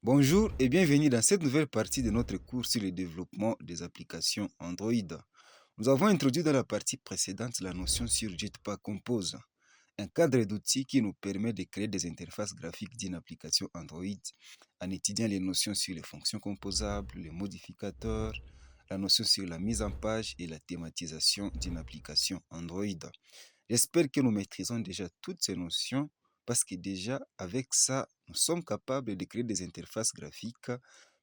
Bonjour et bienvenue dans cette nouvelle partie de notre cours sur le développement des applications Android. Nous avons introduit dans la partie précédente la notion sur Jetpack Compose, un cadre d'outils qui nous permet de créer des interfaces graphiques d'une application Android en étudiant les notions sur les fonctions composables, les modificateurs, la notion sur la mise en page et la thématisation d'une application Android. J'espère que nous maîtrisons déjà toutes ces notions parce que déjà avec ça, nous sommes capables de créer des interfaces graphiques,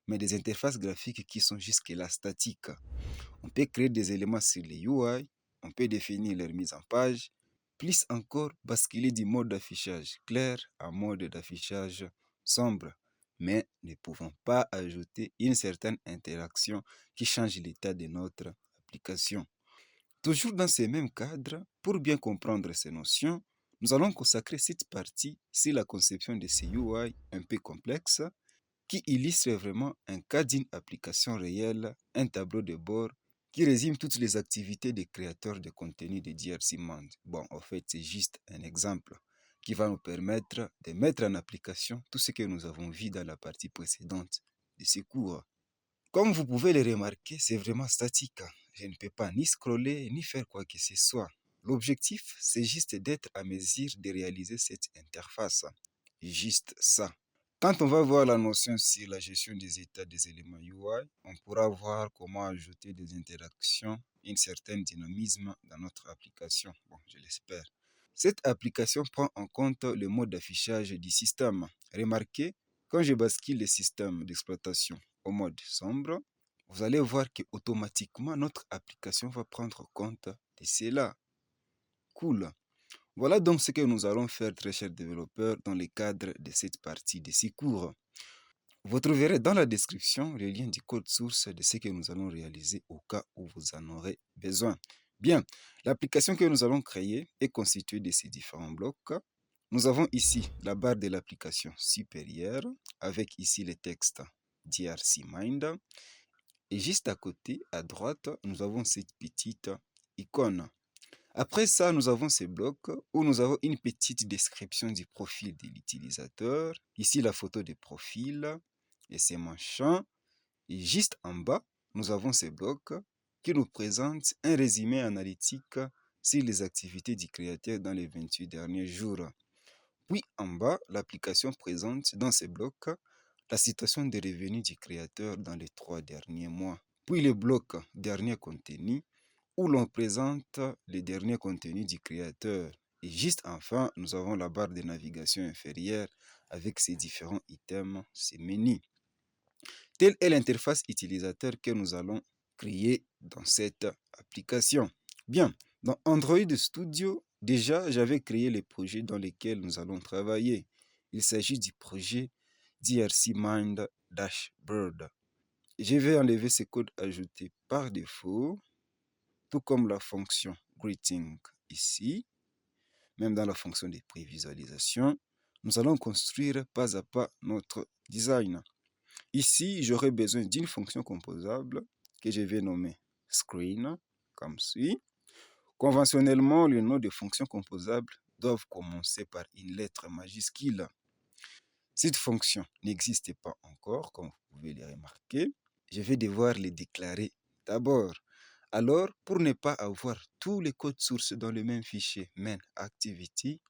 mais des interfaces graphiques qui sont jusque-là statiques. On peut créer des éléments sur les UI, on peut définir leur mise en page, plus encore basculer du mode d'affichage clair à mode d'affichage sombre, mais ne pouvons pas ajouter une certaine interaction qui change l'état de notre application. Toujours dans ces mêmes cadres, pour bien comprendre ces notions, nous allons consacrer cette partie sur la conception de ces UI un peu complexes qui illustre vraiment un cas d'une application réelle, un tableau de bord qui résume toutes les activités des créateurs de contenu de DRC Mind. Bon, en fait, c'est juste un exemple qui va nous permettre de mettre en application tout ce que nous avons vu dans la partie précédente de ce cours. Comme vous pouvez le remarquer, c'est vraiment statique. Je ne peux pas ni scroller, ni faire quoi que ce soit. L'objectif, c'est juste d'être à mesure de réaliser cette interface. Juste ça. Quand on va voir la notion sur la gestion des états des éléments UI, on pourra voir comment ajouter des interactions, un certain dynamisme dans notre application. Bon, je l'espère. Cette application prend en compte le mode d'affichage du système. Remarquez, quand je bascule le système d'exploitation au mode sombre, vous allez voir que automatiquement notre application va prendre compte de cela. Cool. Voilà donc ce que nous allons faire, très chers développeurs, dans le cadre de cette partie de ces cours. Vous trouverez dans la description le lien du code source de ce que nous allons réaliser au cas où vous en aurez besoin. Bien, l'application que nous allons créer est constituée de ces différents blocs. Nous avons ici la barre de l'application supérieure avec ici le texte DRC Mind. Et juste à côté, à droite, nous avons cette petite icône. Après ça, nous avons ces blocs où nous avons une petite description du profil de l'utilisateur. Ici, la photo de profil et ses machins. Et juste en bas, nous avons ces blocs qui nous présentent un résumé analytique sur les activités du créateur dans les 28 derniers jours. Puis en bas, l'application présente dans ces blocs la situation des revenus du créateur dans les 3 derniers mois. Puis le bloc dernier contenu où l'on présente les derniers contenus du créateur. Et juste enfin, nous avons la barre de navigation inférieure avec ses différents items, ses menus. Telle est l'interface utilisateur que nous allons créer dans cette application. Bien, dans Android Studio, déjà, j'avais créé les projets dans lesquels nous allons travailler. Il s'agit du projet DRC Mind Dashboard. Je vais enlever ce code ajouté par défaut, tout comme la fonction greeting ici, même dans la fonction de prévisualisation. Nous allons construire pas à pas notre design. Ici, j'aurai besoin d'une fonction composable que je vais nommer screen, comme suit. Conventionnellement, les noms de fonctions composables doivent commencer par une lettre majuscule. Cette fonction n'existe pas encore, comme vous pouvez le remarquer. Je vais devoir les déclarer d'abord. Alors, pour ne pas avoir tous les codes sources dans le même fichier main activity,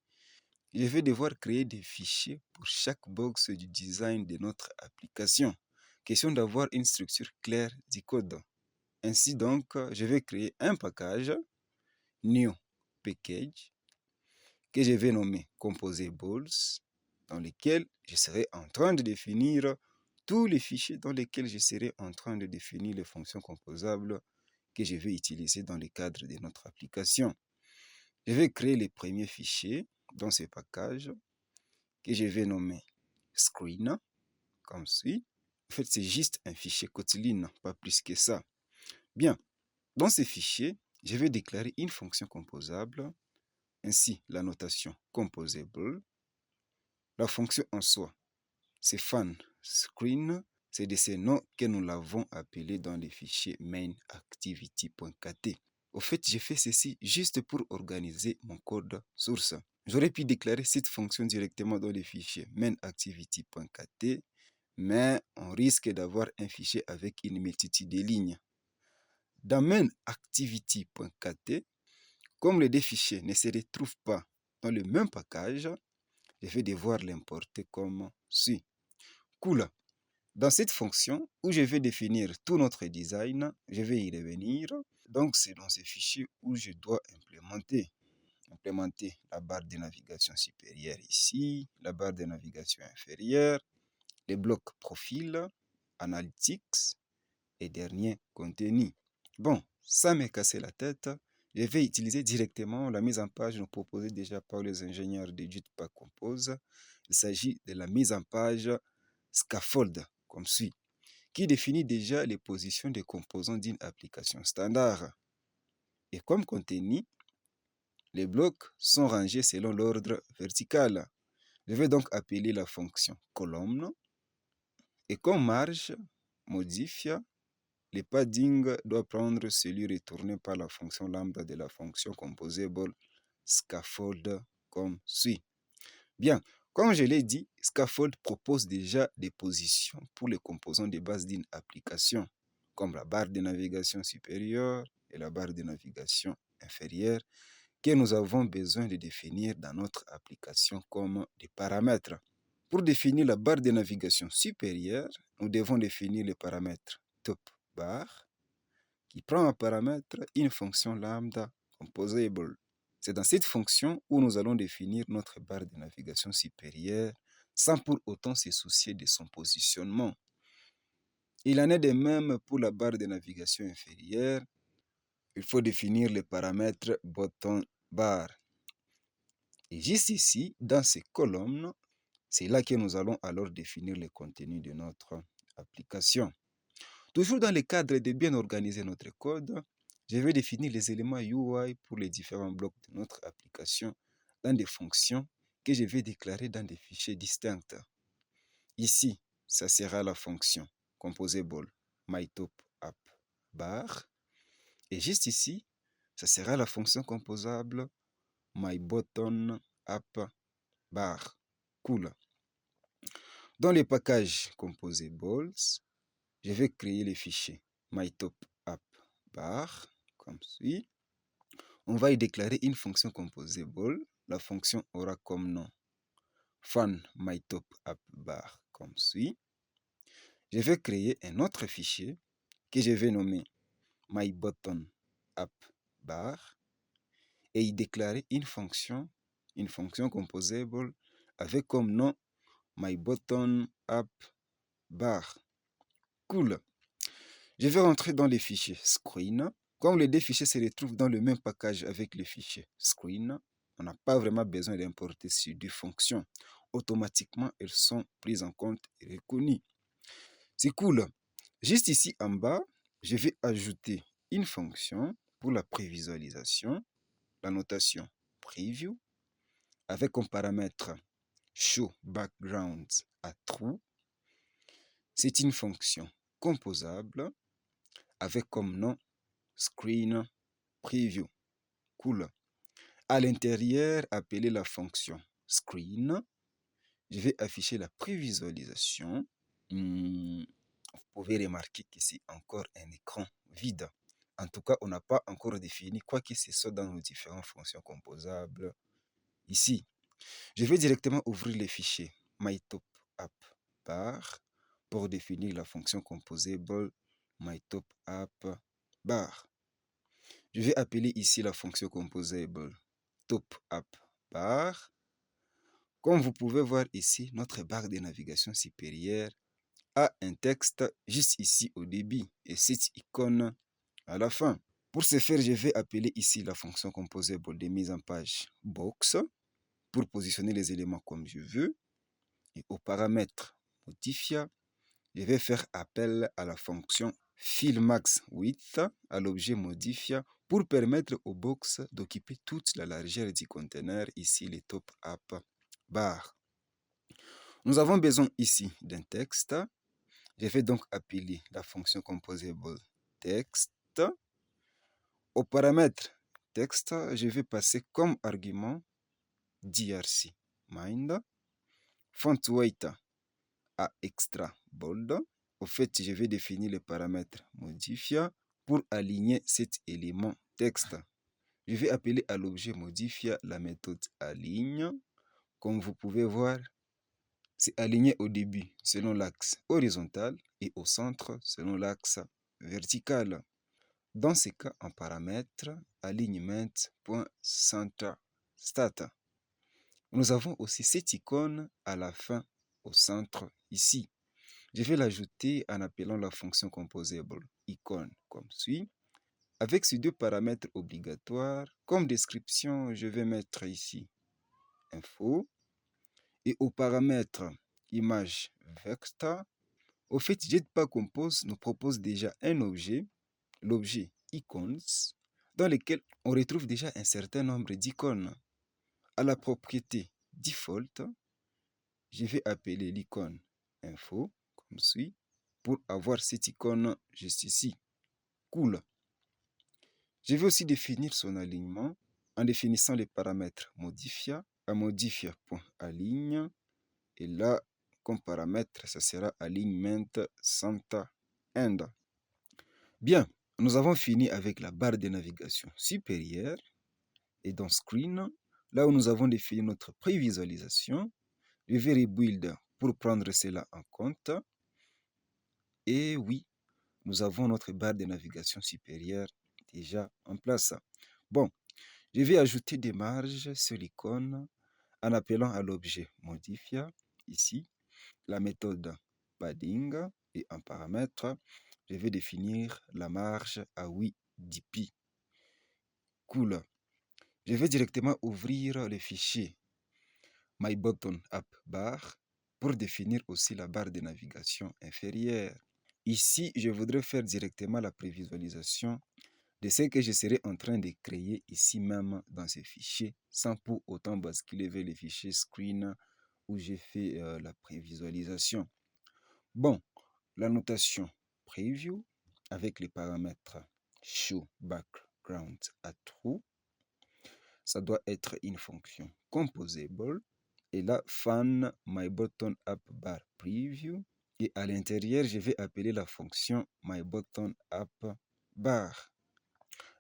je vais devoir créer des fichiers pour chaque box du design de notre application. Question d'avoir une structure claire du code. Ainsi donc, je vais créer un package, new package, que je vais nommer composables, dans lequel je serai en train de définir tous les fichiers dans lesquels je serai en train de définir les fonctions composables que je vais utiliser dans le cadre de notre application. Je vais créer les premiers fichiers dans ce package que je vais nommer screen, comme suit. En fait, c'est juste un fichier Kotlin, pas plus que ça. Bien, dans ce fichier, je vais déclarer une fonction composable, ainsi la notation composable. La fonction en soi, c'est fan screen, c'est de ces noms que nous l'avons appelé dans le fichier mainActivity.kt. Au fait, j'ai fait ceci juste pour organiser mon code source. J'aurais pu déclarer cette fonction directement dans le fichier mainActivity.kt, mais on risque d'avoir un fichier avec une multitude de lignes. Dans mainActivity.kt, comme les deux fichiers ne se retrouvent pas dans le même package, je vais devoir l'importer comme suit. Cool. Dans cette fonction où je vais définir tout notre design, je vais y revenir. Donc, c'est dans ce fichier où je dois implémenter la barre de navigation supérieure ici, la barre de navigation inférieure, les blocs profil, analytics et dernier contenu. Bon, sans me casser la tête, je vais utiliser directement la mise en page proposée déjà par les ingénieurs de Jetpack Compose. Il s'agit de la mise en page scaffold, comme suit, qui définit déjà les positions des composants d'une application standard. Et comme contenu, les blocs sont rangés selon l'ordre vertical. Je vais donc appeler la fonction colonne. Et comme marge modifie, le padding doit prendre celui retourné par la fonction lambda de la fonction composable scaffold comme suit. Bien, comme je l'ai dit, scaffold propose déjà des positions pour les composants de base d'une application, comme la barre de navigation supérieure et la barre de navigation inférieure, que nous avons besoin de définir dans notre application comme des paramètres. Pour définir la barre de navigation supérieure, nous devons définir le paramètre top_bar qui prend en paramètre une fonction lambda composable. C'est dans cette fonction où nous allons définir notre barre de navigation supérieure sans pour autant se soucier de son positionnement. Il en est de même pour la barre de navigation inférieure. Il faut définir le paramètre bottom_bar. Et juste ici, dans ces colonnes, c'est là que nous allons alors définir le contenu de notre application. Toujours dans le cadre de bien organiser notre code, je vais définir les éléments UI pour les différents blocs de notre application dans des fonctions que je vais déclarer dans des fichiers distincts. Ici, ça sera la fonction composable myTopAppBar. Et juste ici, ça sera la fonction composable myButtonAppBar. Cool. Dans le package composables, je vais créer les fichiers myTopAppBar comme suit. On va y déclarer une fonction composable. La fonction aura comme nom fan myTopAppBar comme suit. Je vais créer un autre fichier que je vais nommer myButtonAppBar et y déclarer une fonction composable avec comme nom myButtonAppBar. Cool. Je vais rentrer dans les fichiers screen. Comme les deux fichiers se retrouvent dans le même package avec les fichiers screen, on n'a pas vraiment besoin d'importer ces deux fonctions. Automatiquement, elles sont prises en compte et reconnues. C'est cool. Juste ici en bas, je vais ajouter une fonction pour la prévisualisation, la notation preview, avec comme paramètre showBackground à true. C'est une fonction composable avec comme nom screen preview. Cool. À l'intérieur, appeler la fonction screen. Je vais afficher la prévisualisation. Vous pouvez remarquer que c'est encore un écran vide. En tout cas, on n'a pas encore défini quoi que ce soit dans nos différentes fonctions composables. Ici, je vais directement ouvrir le fichier myTopAppBar pour définir la fonction composable myTopAppBar. Je vais appeler ici la fonction composable TopAppBar. Comme vous pouvez voir ici, notre barre de navigation supérieure a un texte juste ici au début et cette icône à la fin. Pour ce faire, je vais appeler ici la fonction composable de mise en page box pour positionner les éléments comme je veux. Et au paramètre modifier, je vais faire appel à la fonction fillMaxWidth à l'objet modifier pour permettre au box d'occuper toute la largeur du conteneur, ici les TopAppBar. Nous avons besoin ici d'un texte. Je vais donc appeler la fonction composable text. Au paramètre texte, je vais passer comme argument drc mind font weight à extra bold. Au fait, je vais définir le paramètre modifier pour aligner cet élément texte. Je vais appeler à l'objet modifier la méthode aligne. Comme vous pouvez voir, c'est aligné au début selon l'axe horizontal et au centre selon l'axe vertical. Dans ce cas, en paramètre alignment.centerStat. Nous avons aussi cette icône à la fin au centre ici. Je vais l'ajouter en appelant la fonction composable icône comme suit. Avec ces deux paramètres obligatoires, comme description, je vais mettre ici info. Et au paramètre image vector, au fait, Jetpack Compose nous propose déjà un objet, l'objet icons, dans lequel on retrouve déjà un certain nombre d'icônes. À la propriété default, je vais appeler l'icône info comme suit pour avoir cette icône juste ici. Cool. Je vais aussi définir son alignement en définissant les paramètres modifier à modifier.aligne. Et là, comme paramètre, ça sera alignment center end. Bien, nous avons fini avec la barre de navigation supérieure. Et dans Screen, là où nous avons défini notre prévisualisation, je vais rebuild pour prendre cela en compte. Et oui, nous avons notre barre de navigation supérieure déjà en place. Bon, je vais ajouter des marges sur l'icône en appelant à l'objet modifier ici la méthode padding et en paramètre, je vais définir la marge à 8 dp. Cool. Je vais directement ouvrir le fichier MyButtonAppBar pour définir aussi la barre de navigation inférieure. Ici, je voudrais faire directement la prévisualisation de ce que je serai en train de créer ici même dans ce fichier, sans pour autant basculer vers le fichier screen où j'ai fait la prévisualisation. Bon, la notation preview avec les paramètres show background à true, ça doit être une fonction composable. Et là, fan myButtonAppBar preview. Et à l'intérieur, je vais appeler la fonction myButtonAppBar.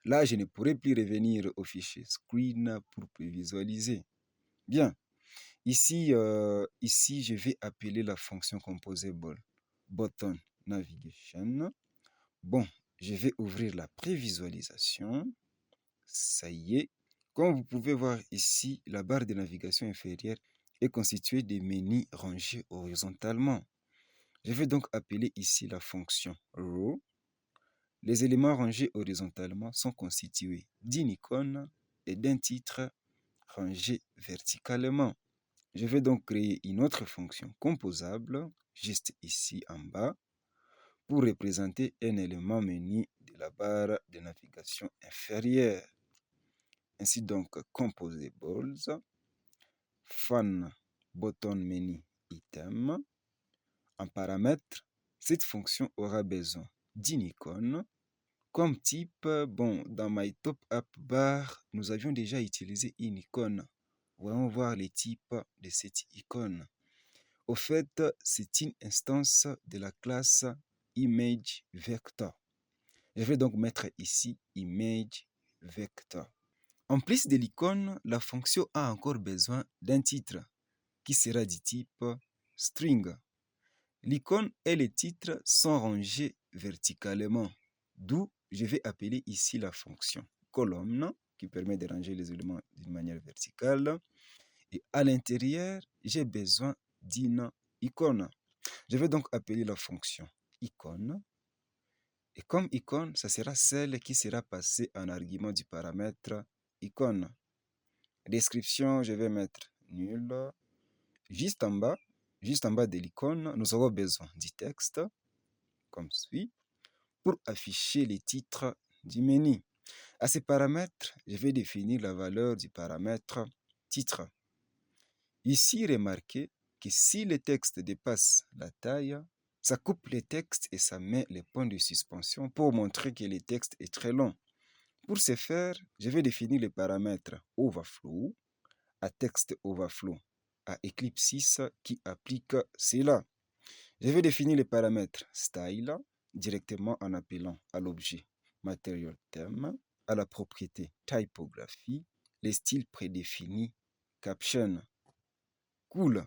Là, je ne pourrai plus revenir au fichier screen pour prévisualiser. Bien, ici, je vais appeler la fonction composable button navigation. Bon, je vais ouvrir la prévisualisation. Ça y est. Comme vous pouvez voir ici, la barre de navigation inférieure est constituée de menus rangés horizontalement. Je vais donc appeler ici la fonction row. Les éléments rangés horizontalement sont constitués d'une icône et d'un titre rangé verticalement. Je vais donc créer une autre fonction composable, juste ici en bas, pour représenter un élément menu de la barre de navigation inférieure. Ainsi donc, composables, fan button menu item. En paramètre, cette fonction aura besoin d'une icône. Comme type, bon, dans MyTopAppBar, nous avions déjà utilisé une icône. Voyons voir les types de cette icône. Au fait, c'est une instance de la classe ImageVector. Je vais donc mettre ici ImageVector. En plus de l'icône, la fonction a encore besoin d'un titre qui sera du type string. L'icône et le titre sont rangés verticalement, d'où je vais appeler ici la fonction colonne qui permet de ranger les éléments d'une manière verticale. Et à l'intérieur, j'ai besoin d'une icône. Je vais donc appeler la fonction icône. Et comme icône, ça sera celle qui sera passée en argument du paramètre icône. Description, je vais mettre nul. Juste en bas de l'icône, nous aurons besoin du texte, comme suit, pour afficher les titres du menu. À ces paramètres, je vais définir la valeur du paramètre titre. Ici, remarquez que si le texte dépasse la taille, ça coupe le texte et ça met les points de suspension pour montrer que le texte est très long. Pour ce faire, je vais définir le paramètre overflow à texte overflow à Eclipse 6 qui applique cela. Je vais définir les paramètres style directement en appelant à l'objet material theme, à la propriété typographie, les styles prédéfinis caption. Cool.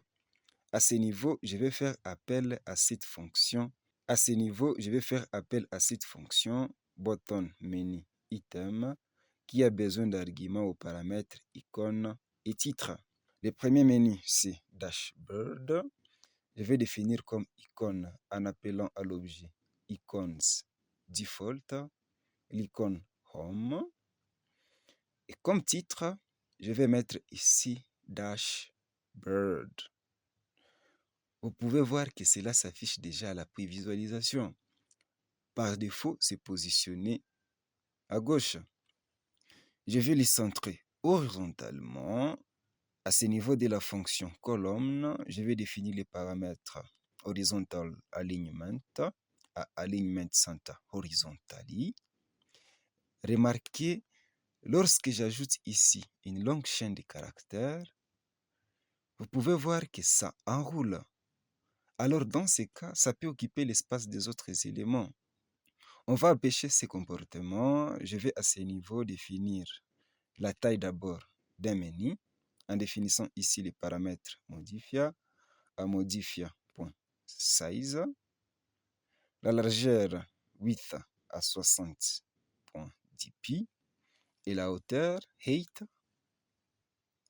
À ce niveau, je vais faire appel à cette fonction. À ce niveau, je vais faire appel à cette fonction button menu item qui a besoin d'arguments aux paramètres icône et titre. Le premier menu, c'est dashboard. Je vais définir comme icône en appelant à l'objet icons default, l'icône home. Et comme titre, je vais mettre ici dashboard. Vous pouvez voir que cela s'affiche déjà à la prévisualisation. Par défaut, c'est positionné à gauche. Je vais les centrer horizontalement. À ce niveau de la fonction colonne, je vais définir les paramètres horizontal alignment à alignment center horizontally. Remarquez, lorsque j'ajoute ici une longue chaîne de caractères, vous pouvez voir que ça enroule. Alors dans ce cas, ça peut occuper l'espace des autres éléments. On va empêcher ces comportements. Je vais à ce niveau définir la taille d'abord d'un menu en définissant ici les paramètres modifier à modifier.size, la largeur width à 60.dp et la hauteur height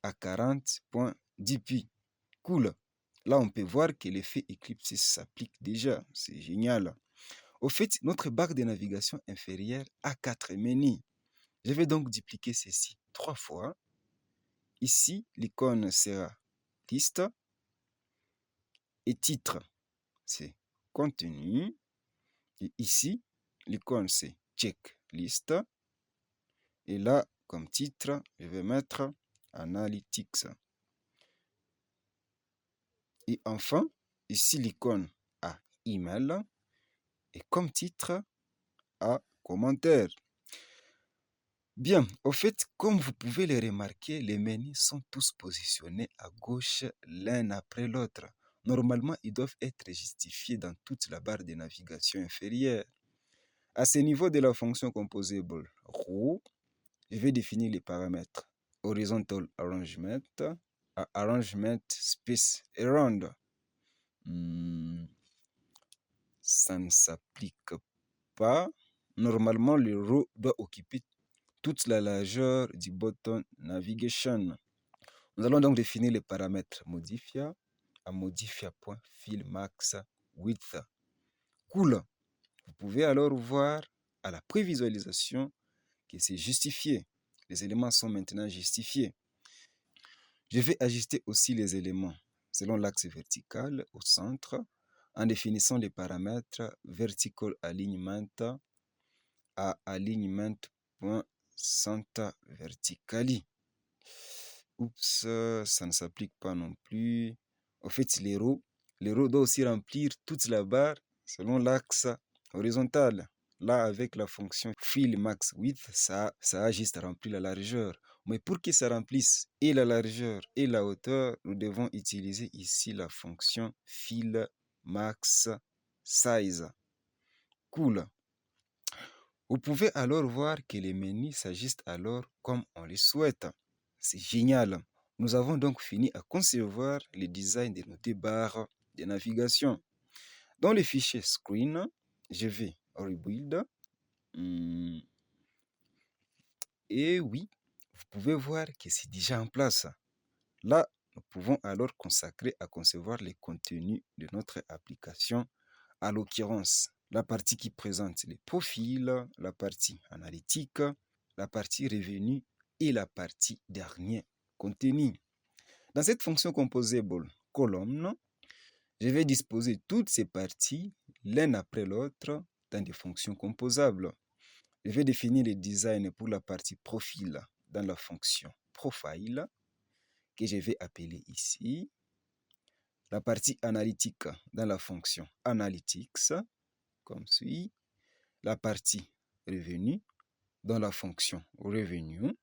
à 40.dp. Cool. Là, on peut voir que l'effet Eclipse s'applique déjà. C'est génial. Au fait, notre barre de navigation inférieure a 4 menus. Je vais donc dupliquer ceci 3 fois. Ici, l'icône sera liste et titre, c'est contenu. Et ici, l'icône, c'est checklist. Et là, comme titre, je vais mettre analytics. Et enfin, ici, l'icône à email. Et comme titre, à commentaire. Bien, au fait, comme vous pouvez le remarquer, les menus sont tous positionnés à gauche l'un après l'autre. Normalement, ils doivent être justifiés dans toute la barre de navigation inférieure. À ce niveau de la fonction composable row, je vais définir les paramètres horizontal arrangement à arrangement space around. Ça ne s'applique pas. Normalement, le row doit occuper toute la largeur du bouton Navigation. Nous allons donc définir les paramètres modifier à modifier.fillMaxWidth. Cool. Vous pouvez alors voir à la prévisualisation que c'est justifié. Les éléments sont maintenant justifiés. Je vais ajuster aussi les éléments selon l'axe vertical au centre en définissant les paramètres vertical alignment à alignment.center vertically. Oups, ça ne s'applique pas non plus. Au fait, les rows doivent aussi remplir toute la barre selon l'axe horizontal. Là, avec la fonction fillMaxWidth, ça a juste rempli la largeur. Mais pour que ça remplisse et la largeur et la hauteur, nous devons utiliser ici la fonction fillMaxSize. Cool. Vous pouvez alors voir que les menus s'ajustent alors comme on les souhaite. C'est génial. Nous avons donc fini à concevoir le design de nos deux barres de navigation. Dans le fichier Screen, je vais Rebuild. Et oui, vous pouvez voir que c'est déjà en place. Là, nous pouvons alors consacrer à concevoir les contenus de notre application, à l'occurrence la partie qui présente les profils, la partie analytique, la partie revenu et la partie dernier contenu. Dans cette fonction composable colonne, je vais disposer toutes ces parties l'une après l'autre dans des fonctions composables. Je vais définir le design pour la partie profil dans la fonction profile que je vais appeler ici. La partie analytique dans la fonction analytics comme suit. La partie revenu dans la fonction revenue.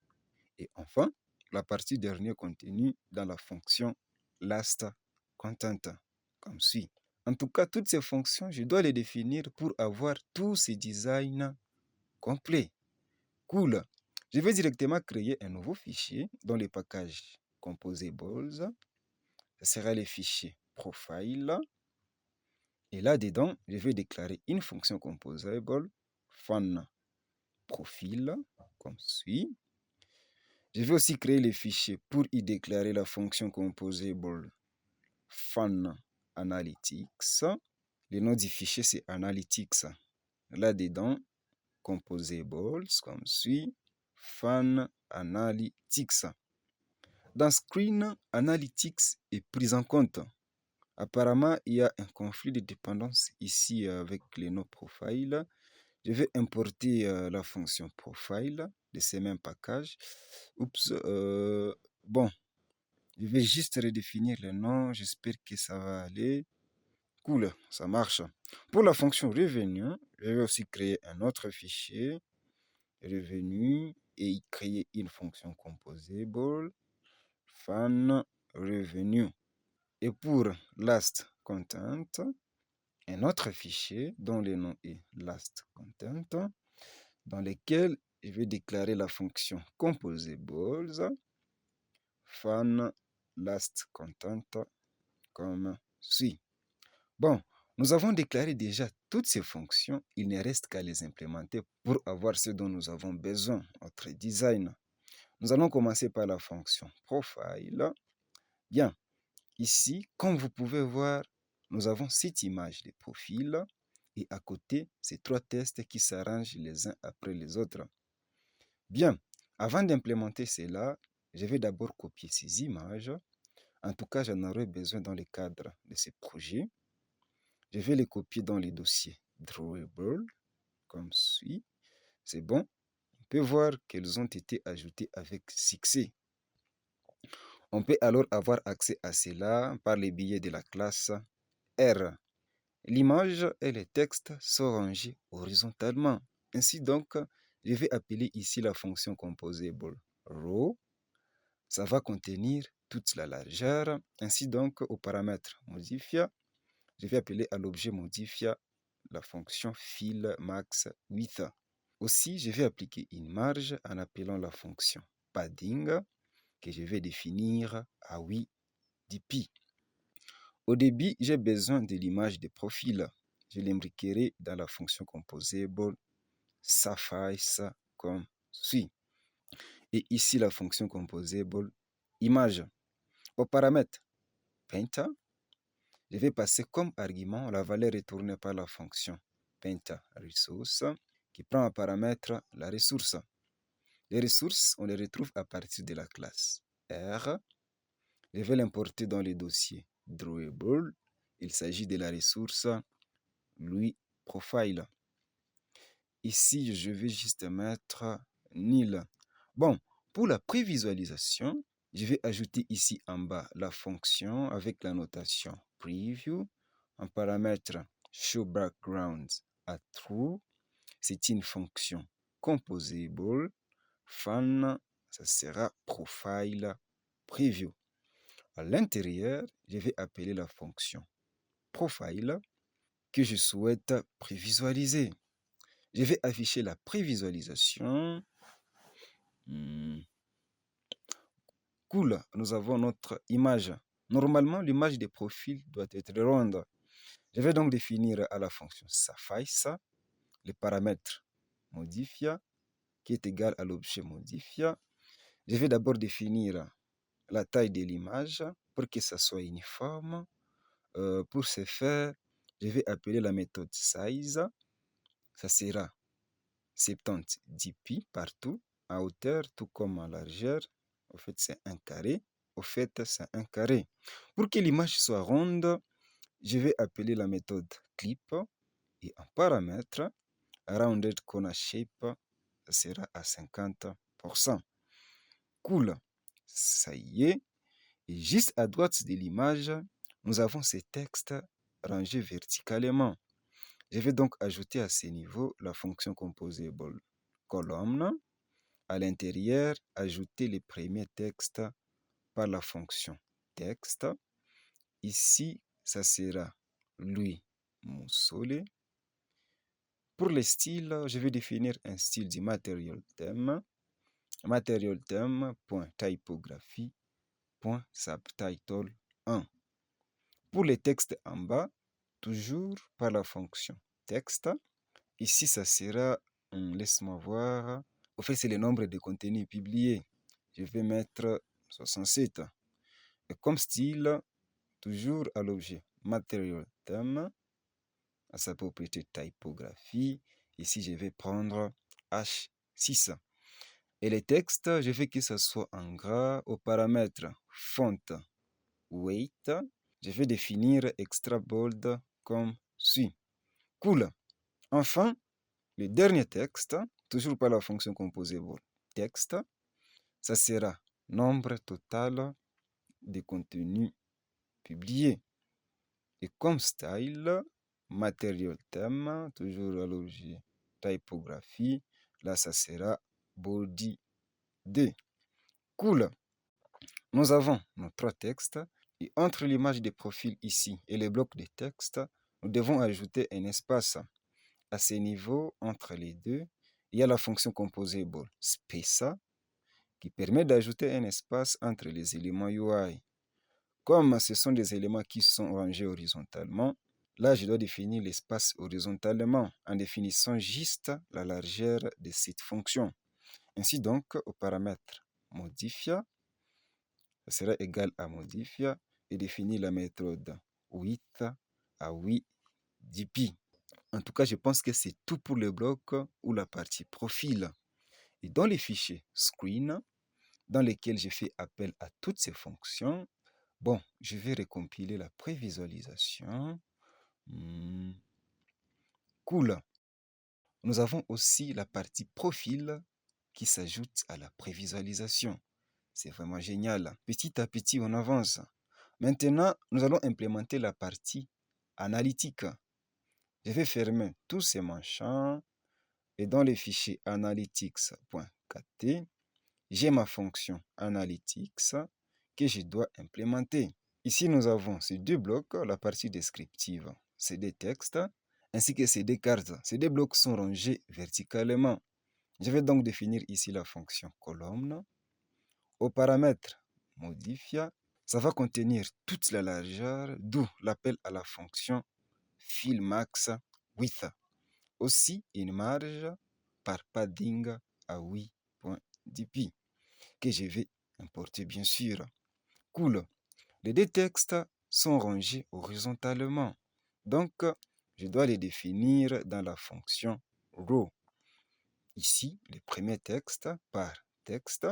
Et enfin, la partie dernier contenu dans la fonction last content comme suit. En tout cas, toutes ces fonctions, je dois les définir pour avoir tous ces designs complets. Cool. Je vais directement créer un nouveau fichier dans le package composables. Ce sera le fichier profile. Et là-dedans, je vais déclarer une fonction composable fun profil comme suit. Je vais aussi créer le fichier pour y déclarer la fonction composable fun analytics. Le nom du fichier, c'est analytics. Là-dedans, composables comme suit, fun analytics. Dans Screen, analytics est pris en compte. Apparemment, il y a un conflit de dépendance ici avec les noms profile. Je vais importer la fonction profile de ces mêmes packages. Oups, bon, je vais juste redéfinir le nom. J'espère que ça va aller. Cool, ça marche. Pour la fonction revenu, je vais aussi créer un autre fichier revenu et y créer une fonction composable fan revenu. Et pour last content, un autre fichier dont le nom est last content, dans lequel je vais déclarer la fonction composables fan last content comme suit. Bon, nous avons déclaré déjà toutes ces fonctions, il ne reste qu'à les implémenter pour avoir ce dont nous avons besoin, notre design. Nous allons commencer par la fonction profile. Bien, ici, comme vous pouvez voir, nous avons cette image de profil et à côté, ces trois tests qui s'arrangent les uns après les autres. Bien, avant d'implémenter cela, je vais d'abord copier ces images. En tout cas, j'en aurai besoin dans le cadre de ce projet. Je vais les copier dans les dossiers Drawable, comme suit. C'est bon. On peut voir qu'elles ont été ajoutées avec succès. On peut alors avoir accès à cela par les billets de la classe R. L'image et les textes sont rangés horizontalement. Ainsi donc, je vais appeler ici la fonction composable row. Ça va contenir toute la largeur. Ainsi donc, au paramètre modifier, je vais appeler à l'objet modifier la fonction fill max width. Aussi, je vais appliquer une marge en appelant la fonction padding que je vais définir à 8 dpi. Au début, j'ai besoin de l'image de profil. Je l'imbriquerai dans la fonction composable suffice comme suit. Et ici, la fonction composable image. Au paramètre painter, je vais passer comme argument la valeur retournée par la fonction painter resource qui prend en paramètre la ressource. Les ressources, on les retrouve à partir de la classe R. Je vais l'importer dans le dossier Drawable. Il s'agit de la ressource Louis Profile. Ici, je vais juste mettre nil. Bon, pour la prévisualisation, je vais ajouter ici en bas la fonction avec la notation preview en paramètre show background à true. C'est une fonction composable. Fan, ça sera profile preview. À l'intérieur, je vais appeler la fonction profile que je souhaite prévisualiser. Je vais afficher la prévisualisation. Cool, nous avons notre image. Normalement, l'image de profil doit être ronde. Je vais donc définir à la fonction suffice le paramètre modifier qui est égal à l'objet modifier. Je vais d'abord définir la taille de l'image pour que ça soit uniforme. Pour ce faire, je vais appeler la méthode size. Ça sera 70 dpi partout, en hauteur tout comme en largeur. Au fait, c'est un carré. Au fait, c'est un carré. Pour que l'image soit ronde, je vais appeler la méthode clip et en paramètre, rounded corner shape, ça sera à 50%. Cool. Ça y est. Et juste à droite de l'image, nous avons ces textes rangés verticalement. Je vais donc ajouter à ce niveau la fonction composable column. À l'intérieur, ajouter les premiers textes par la fonction texte. Ici, ça sera Louis Musole. Pour les styles, je vais définir un style du material theme. Material theme.typographie.subtitle 1. Pour les textes en bas, toujours par la fonction texte. Ici, ça sera, laisse-moi voir. Au fait, c'est le nombre de contenus publiés. Je vais mettre 67. Et comme style, toujours à l'objet material theme, à sa propriété typographie. Ici, je vais prendre H6. Et les textes, je veux que ce soit en gras au paramètre font weight. Je vais définir extra bold comme suit. Cool. Enfin, le dernier texte, toujours par la fonction composable texte, ça sera nombre total de contenus publiés. Et comme style, material theme, toujours à l'objet typographie, là ça sera body 2. Cool. Nous avons nos trois textes et entre l'image de profil ici et les blocs de texte, nous devons ajouter un espace. À ce niveau, entre les deux, il y a la fonction composable space qui permet d'ajouter un espace entre les éléments UI. Comme ce sont des éléments qui sont rangés horizontalement, là je dois définir l'espace horizontalement en définissant juste la largeur de cette fonction. Ainsi donc, au paramètre modifia, ça sera égal à modifia et définir la méthode width à 8 dpi. En tout cas, je pense que c'est tout pour le bloc ou la partie profil. Et dans les fichiers screen, dans lesquels j'ai fait appel à toutes ces fonctions, bon, je vais recompiler la prévisualisation. Cool. Nous avons aussi la partie profil qui s'ajoute à la prévisualisation. C'est vraiment génial. Petit à petit, on avance. Maintenant, nous allons implémenter la partie analytique. Je vais fermer tous ces machins et dans les fichiers analytics.kt, j'ai ma fonction analytics que je dois implémenter. Ici, nous avons ces deux blocs, la partie descriptive, c'est des textes, ainsi que ces deux cartes. Ces deux blocs sont rangés verticalement. Je vais donc définir ici la fonction colonne. Au paramètre modifia, ça va contenir toute la largeur, d'où l'appel à la fonction fillmax width. Aussi une marge par padding à 8.dpi que je vais importer bien sûr. Cool. Les deux textes sont rangés horizontalement. Donc, je dois les définir dans la fonction row. Ici, le premier texte par texte.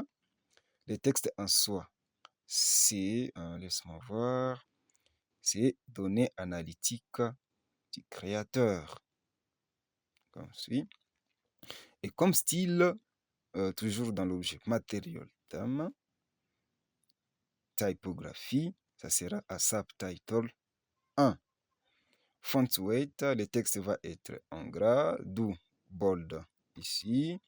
Le texte en soi, c'est, laisse-moi voir, c'est données analytiques du créateur. Comme suit. Et comme style, toujours dans l'objet material theme, typographie, ça sera à subtitle 1. Font weight, le texte va être en gras, d'où bold ici.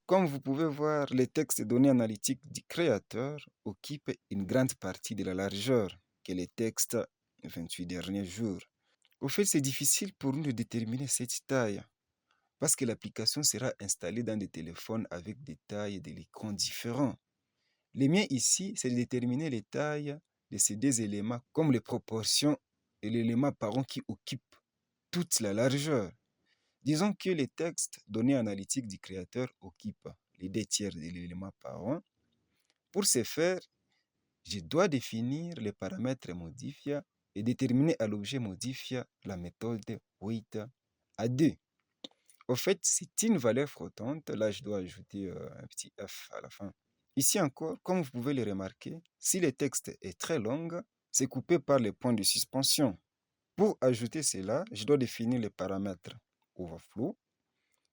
Comme vous pouvez voir, les textes données analytiques du créateur occupent une grande partie de la largeur que les textes 28 derniers jours. Au fait, c'est difficile pour nous de déterminer cette taille parce que l'application sera installée dans des téléphones avec des tailles de l'écran différents. Les miens ici, c'est de déterminer les tailles de ces deux éléments comme les proportions et l'élément parent qui occupe toute la largeur. Disons que les textes données analytiques du créateur occupent les 2/3 de l'élément parent. Pour ce faire, je dois définir les paramètres modifia et déterminer à l'objet modifia la méthode weight à 2. Au fait, c'est une valeur flottante. Là, je dois ajouter un petit F à la fin. Ici encore, comme vous pouvez le remarquer, si le texte est très long, c'est coupé par les points de suspension. Pour ajouter cela, je dois définir les paramètres overflow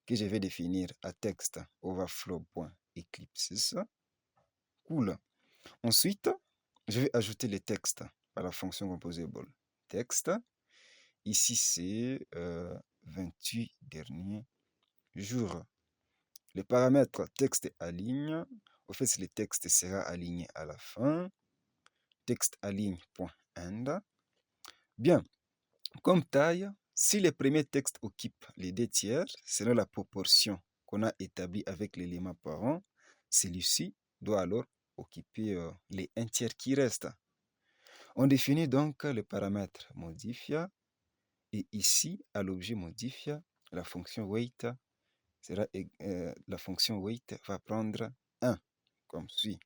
que je vais définir à texte overflow.eclipses. Cool. Ensuite, je vais ajouter les textes à la fonction composable texte. Ici, c'est 28 derniers jours. Le paramètre texte aligne. Au fait, le texte sera aligné à la fin. Texte aligne.end. Bien. Comme taille, si le premier texte occupe les 2 tiers, selon la proportion qu'on a établie avec l'élément parent, celui-ci doit alors occuper les 1 tiers qui restent. On définit donc le paramètre modifier et ici, à l'objet modifier, la fonction weight la fonction weight va prendre 1, comme suit.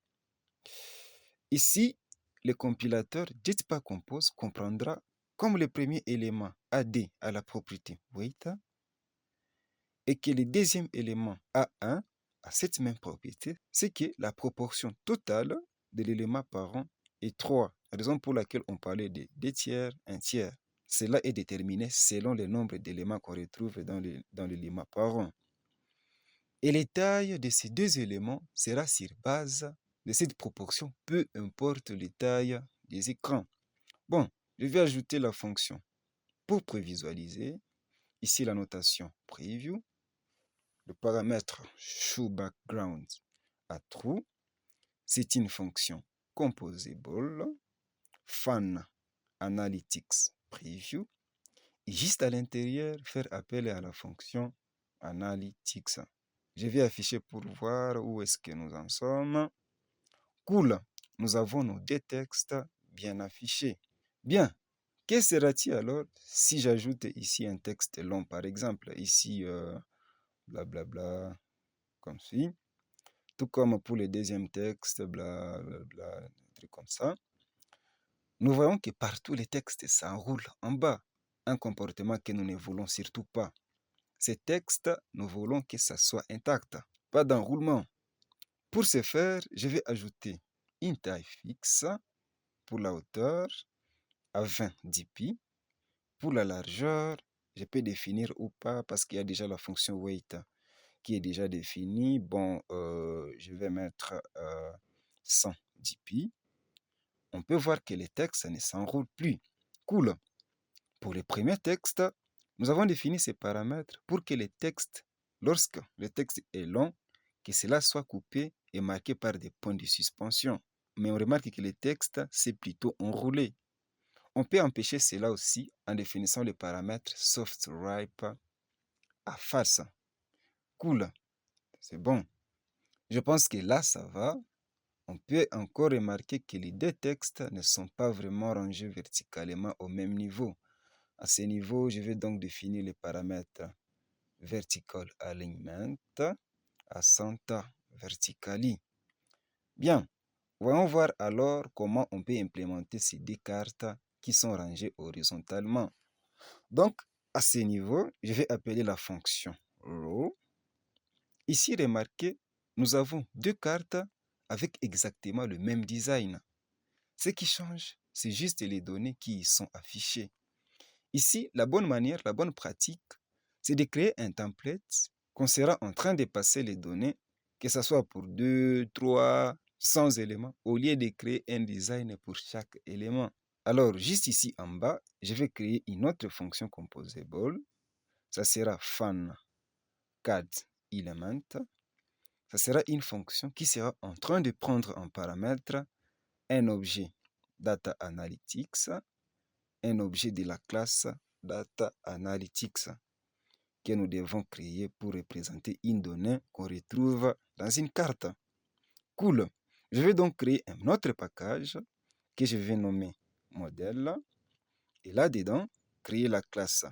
Ici, le compilateur JITPA-Compose comprendra comme le premier élément AD a la propriété weight et que le deuxième élément A1 a cette même propriété, c'est que la proportion totale de l'élément parent est 3, raison pour laquelle on parlait de 2 tiers, 1 tiers. Cela est déterminé selon le nombre d'éléments qu'on retrouve dans l'élément parent. Et les tailles de ces 2 éléments sera sur base de cette proportion, peu importe les tailles des écrans. Bon, je vais ajouter la fonction pour prévisualiser. Ici, la notation preview. Le paramètre showBackground à true. C'est une fonction composable. Fan analytics preview. Et juste à l'intérieur, faire appel à la fonction analytics. Je vais afficher pour voir où est-ce que nous en sommes. Cool, nous avons nos 2 textes bien affichés. Bien, que sera-t-il alors si j'ajoute ici un texte long, par exemple, ici, blablabla, comme suit, tout comme pour le deuxième texte, blablabla, un truc comme ça. Nous voyons que partout les textes s'enroulent en bas, un comportement que nous ne voulons surtout pas. Ces textes, nous voulons que ça soit intact, pas d'enroulement. Pour ce faire, je vais ajouter une taille fixe pour la hauteur à 20 dpi. Pour la largeur, je peux définir ou pas parce qu'il y a déjà la fonction weight qui est déjà définie. Bon, je vais mettre 100 dpi. On peut voir que les textes ne s'enroulent plus. Cool. Pour le premier texte, nous avons défini ces paramètres pour que les textes, lorsque le texte est long, que cela soit coupé et marqué par des points de suspension. Mais on remarque que le texte, c'est plutôt enroulé. On peut empêcher cela aussi en définissant le paramètre softWrap à false. Cool, c'est bon. Je pense que là, ça va. On peut encore remarquer que les 2 textes ne sont pas vraiment rangés verticalement au même niveau. À ce niveau, je vais donc définir les paramètres vertical alignment à center vertically. Bien, voyons voir alors comment on peut implémenter ces 2 cartes qui sont rangées horizontalement. Donc, à ce niveau, je vais appeler la fonction row. Ici, remarquez, nous avons 2 cartes avec exactement le même design. Ce qui change, c'est juste les données qui y sont affichées. Ici, la bonne manière, la bonne pratique, c'est de créer un template qu'on sera en train de passer les données, que ce soit pour 2, 3, 100 éléments, au lieu de créer un design pour chaque élément. Alors, juste ici en bas, je vais créer une autre fonction composable. Ça sera fan cad element. Ça sera une fonction qui sera en train de prendre en paramètre un objet data analytics, un objet de la classe data analytics que nous devons créer pour représenter une donnée qu'on retrouve dans une carte. Cool. Je vais donc créer un autre package que je vais nommer modèle. Et là-dedans, créer la classe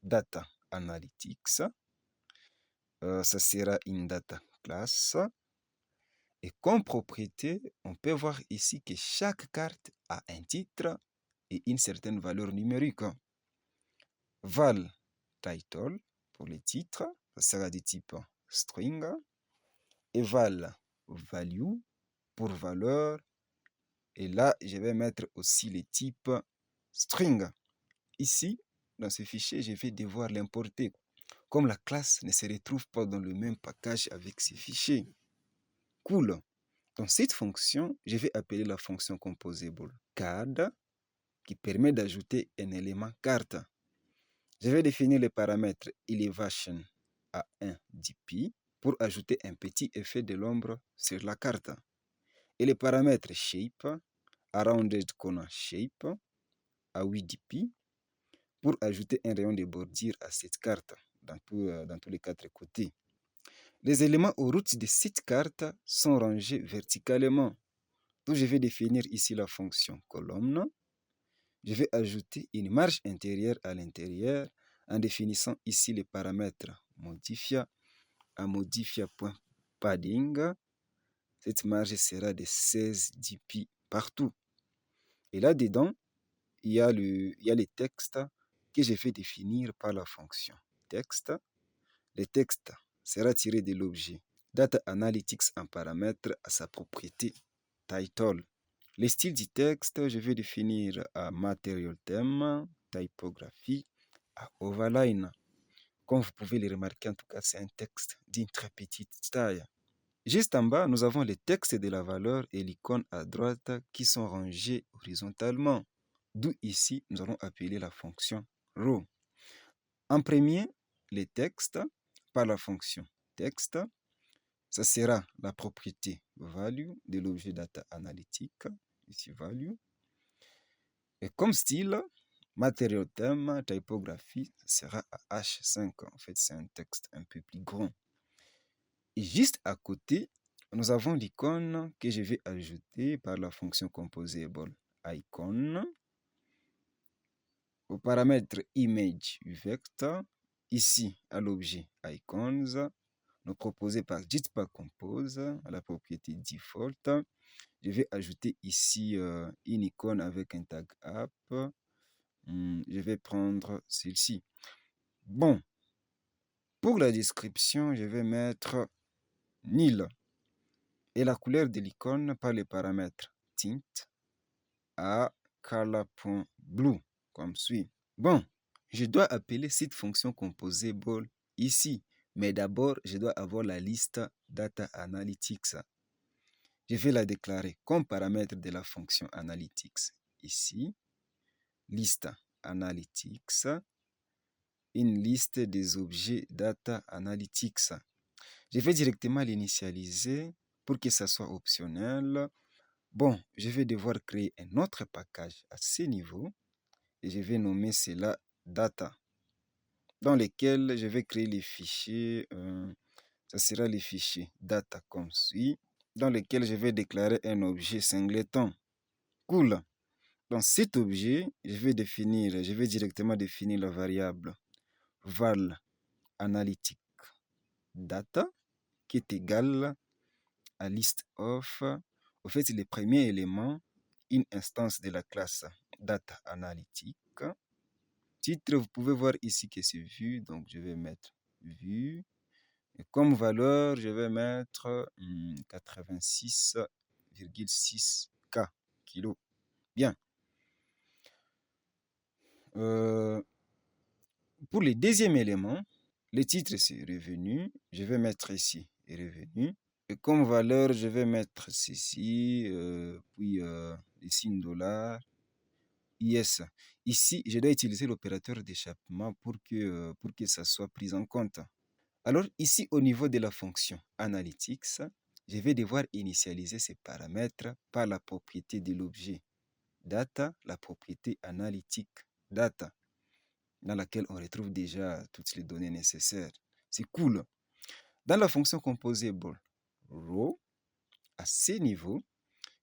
data analytics. Ça sera une data class. Et comme propriété, on peut voir ici que chaque carte a un titre et une certaine valeur numérique. Val title pour les titres, ça sera du type string. Et val value pour valeur. Et là, je vais mettre aussi le type string. Ici, dans ce fichier, je vais devoir l'importer. Comme la classe ne se retrouve pas dans le même package avec ces fichiers. Cool. Dans cette fonction, je vais appeler la fonction composable card qui permet d'ajouter un élément carte. Je vais définir le paramètre elevation à 1 dpi pour ajouter un petit effet de l'ombre sur la carte. Et le paramètre shape à rounded corner shape à 8 dpi pour ajouter un rayon de bordure à cette carte dans tous les quatre côtés. Les éléments aux routes de cette carte sont rangés verticalement. Donc, je vais définir ici la fonction colonne. Je vais ajouter une marge intérieure à l'intérieur en définissant ici les paramètres modifia à modifia.padding. Cette marge sera de 16 dpi partout. Et là-dedans, il y a les textes que je vais définir par la fonction texte. Le texte sera tiré de l'objet Data Analytics en paramètre à sa propriété title. Les styles du texte, je vais définir à Material Theme, typographie, à Overline. Comme vous pouvez le remarquer, en tout cas, c'est un texte d'une très petite taille. Juste en bas, nous avons les textes de la valeur et l'icône à droite qui sont rangés horizontalement. D'où ici, nous allons appeler la fonction row. En premier, les textes par la fonction texte. Ça sera la propriété value de l'objet data analytique, ici value. Et comme style, Material Theme, typographie, sera à H5. En fait, c'est un texte un peu plus grand. Et juste à côté, nous avons l'icône que je vais ajouter par la fonction composable icon. Au paramètre image vector, ici à l'objet icons, nous proposé par JIT.compose à la propriété default. Je vais ajouter ici une icône avec un tag app. Je vais prendre celle-ci. Bon, pour la description, je vais mettre nil. Et la couleur de l'icône par les paramètres tint à color.blue, comme suit. Bon, je dois appeler cette fonction composable ici. Mais d'abord, je dois avoir la liste Data Analytics. Je vais la déclarer comme paramètre de la fonction Analytics. Ici, liste Analytics, une liste des objets Data Analytics. Je vais directement l'initialiser pour que ça soit optionnel. Bon, je vais devoir créer un autre package à ce niveau et je vais nommer cela Data, dans lequel je vais créer les fichiers. Ça sera les fichiers data comme suit, dans lequel je vais déclarer un objet singleton. Cool. Dans cet objet, je vais directement définir la variable val analytique data qui est égale à list of. En fait, le premier élément, une instance de la classe data analytique. Titre, vous pouvez voir ici que c'est vu, donc je vais mettre vu. Et comme valeur, je vais mettre 86,6 kg. Bien. Pour le deuxième élément, le titre c'est revenu. Je vais mettre ici revenu. Et comme valeur, je vais mettre ceci, puis le signe dollar, IS. Ici, je dois utiliser l'opérateur d'échappement pour que ça soit pris en compte. Alors ici, au niveau de la fonction Analytics, je vais devoir initialiser ces paramètres par la propriété de l'objet Data, la propriété Analytique Data, dans laquelle on retrouve déjà toutes les données nécessaires. C'est cool. Dans la fonction composable Row, à ce niveau,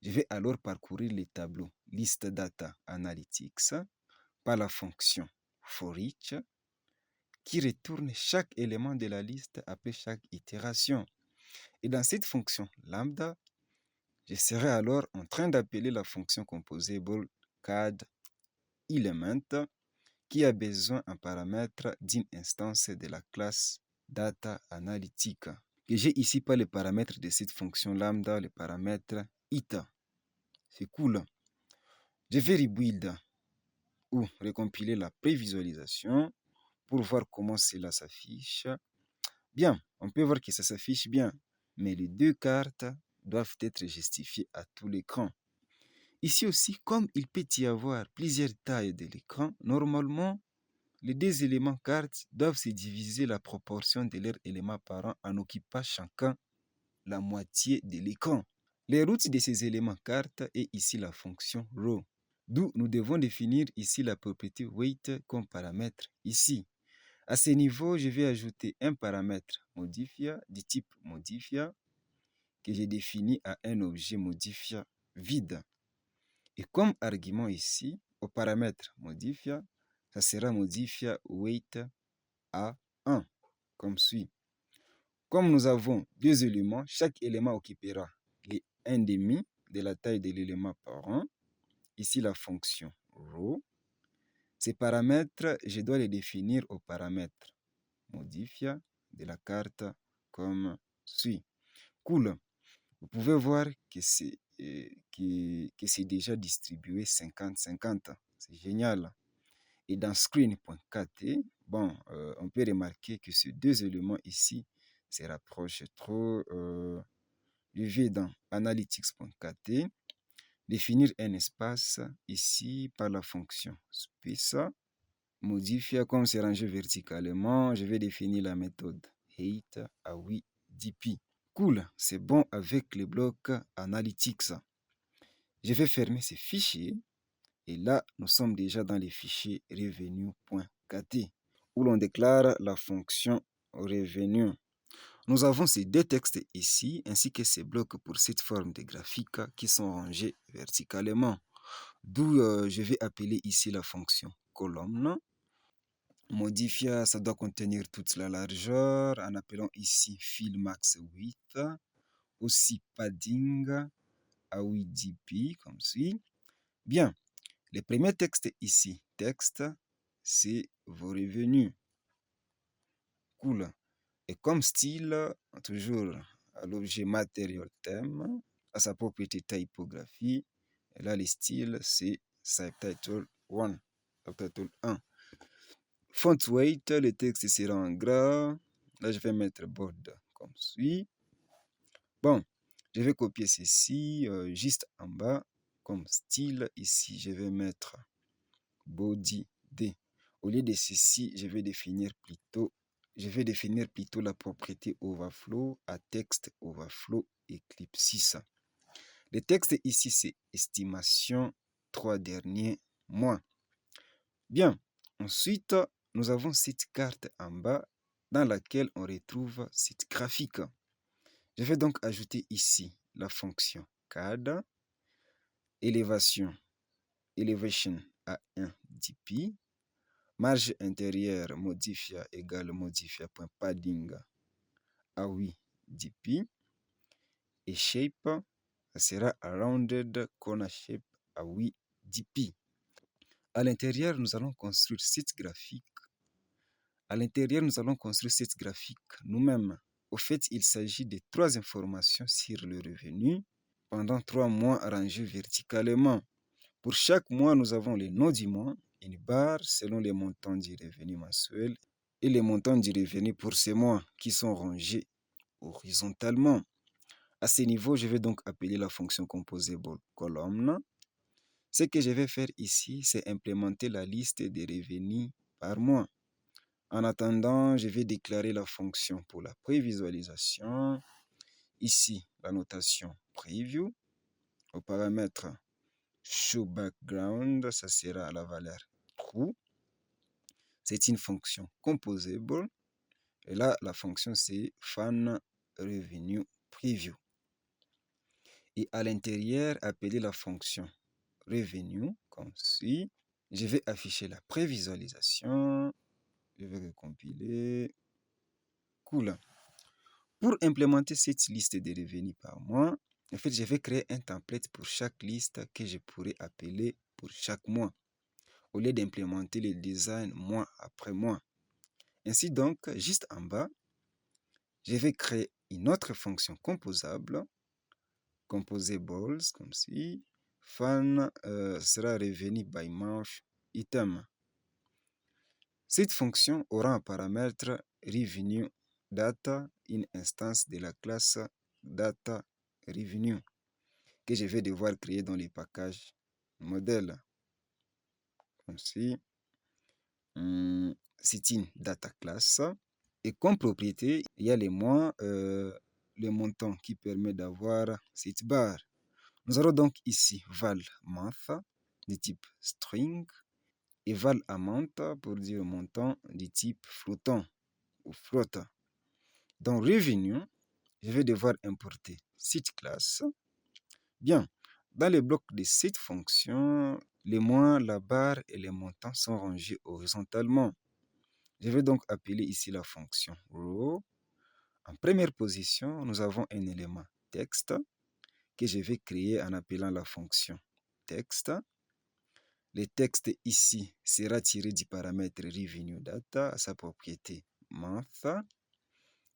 je vais alors parcourir les tableaux List Data Analytics par la fonction forEach qui retourne chaque élément de la liste après chaque itération. Et dans cette fonction lambda, je serai alors en train d'appeler la fonction composable CADElement qui a besoin en paramètre d'une instance de la classe Data Analytica. Et j'ai ici pas les paramètres de cette fonction lambda, les paramètres ita. C'est cool. Je vais rebuild ou recompiler la prévisualisation pour voir comment cela s'affiche. Bien, on peut voir que ça s'affiche bien, mais les deux cartes doivent être justifiées à tout l'écran. Ici aussi, comme il peut y avoir plusieurs tailles de l'écran, normalement, les deux éléments cartes doivent se diviser la proportion de leurs éléments parents en occupant chacun la moitié de l'écran. Les routes de ces éléments cartes est ici la fonction row. D'où nous devons définir ici la propriété weight comme paramètre ici. À ce niveau, je vais ajouter un paramètre modifier du type modifier que j'ai défini à un objet modifier vide. Et comme argument ici, au paramètre modifier, ça sera modifier weight à 1, comme suit. Comme nous avons deux éléments, chaque élément occupera les 1,5 de la taille de l'élément par 1. Ici, la fonction ρ. Ces paramètres, je dois les définir au paramètre modifier de la carte comme suit. Cool. Vous pouvez voir que c'est déjà distribué 50-50. C'est génial. Et dans screen.kt, bon, on peut remarquer que ces deux éléments ici se rapprochent trop du vide. Analytics.kt, définir un espace ici par la fonction space. Modifier comme c'est rangé verticalement, je vais définir la méthode height à 8dp. Cool, c'est bon avec les blocs analytics. Je vais fermer ces fichiers et là, nous sommes déjà dans les fichiers revenu.kt où l'on déclare la fonction revenu. Nous avons ces deux textes ici ainsi que ces blocs pour cette forme de graphique qui sont rangés verticalement. D'où je vais appeler ici la fonction colonne. Modifier, ça doit contenir toute la largeur en appelant ici fill max width. Aussi padding à 8dp comme suit. Bien, le premier texte ici, texte, c'est vos revenus. Cool. Et comme style, toujours à l'objet material thème, à sa propriété typographie. Et là, le style, c'est subtitle 1. Subtitle 1. Font weight, le texte sera en gras. Là, je vais mettre bold comme suit. Bon, je vais copier ceci juste en bas comme style. Ici, je vais mettre body D. Au lieu de ceci, je vais définir plutôt la propriété overflow à texte overflow eclipsis. Le texte ici, c'est estimation 3 derniers mois. Bien, ensuite, nous avons cette carte en bas dans laquelle on retrouve cette graphique. Je vais donc ajouter ici la fonction CAD, elevation à 1dp, marge intérieure modifier égale modifier.padding à 8dp, et shape, ça sera rounded corner shape à 8dp. À l'intérieur, nous allons construire cette graphique. Nous-mêmes. Au fait, il s'agit de 3 informations sur le revenu pendant 3 mois rangés verticalement. Pour chaque mois, nous avons le nom du mois, une barre selon les montants du revenu mensuel et les montants du revenu pour ces mois qui sont rangés horizontalement. À ce niveau, je vais donc appeler la fonction composable column. Ce que je vais faire ici, c'est implémenter la liste des revenus par mois. En attendant, je vais déclarer la fonction pour la prévisualisation. Ici, la notation preview. Au paramètre show background, ça sera la valeur true. C'est une fonction composable. Et là, la fonction, c'est fan revenue preview. Et à l'intérieur, appeler la fonction revenue comme suit. Je vais afficher la prévisualisation. Je vais recompiler. Cool. Pour implémenter cette liste de revenus par mois, en fait, je vais créer un template pour chaque liste que je pourrais appeler pour chaque mois, au lieu d'implémenter le design mois après mois. Ainsi donc, juste en bas, je vais créer une autre fonction composable, composables, comme si, fan sera revenu by month item. Cette fonction aura un paramètre revenue data, une instance de la classe data revenue que je vais devoir créer dans les packages modèle. Comme si, c'est une data class. Et comme propriété, il y a les mois, le montant qui permet d'avoir cette barre. Nous allons donc ici val month, du type string et val amount pour dire montant du type flottant ou float. Dans revenue, je vais devoir importer cette classe. Bien, dans les blocs de cette fonction, les moins, la barre et les montants sont rangés horizontalement. Je vais donc appeler ici la fonction row. En première position, nous avons un élément texte que je vais créer en appelant la fonction texte. Le texte ici sera tiré du paramètre revenue data à sa propriété month.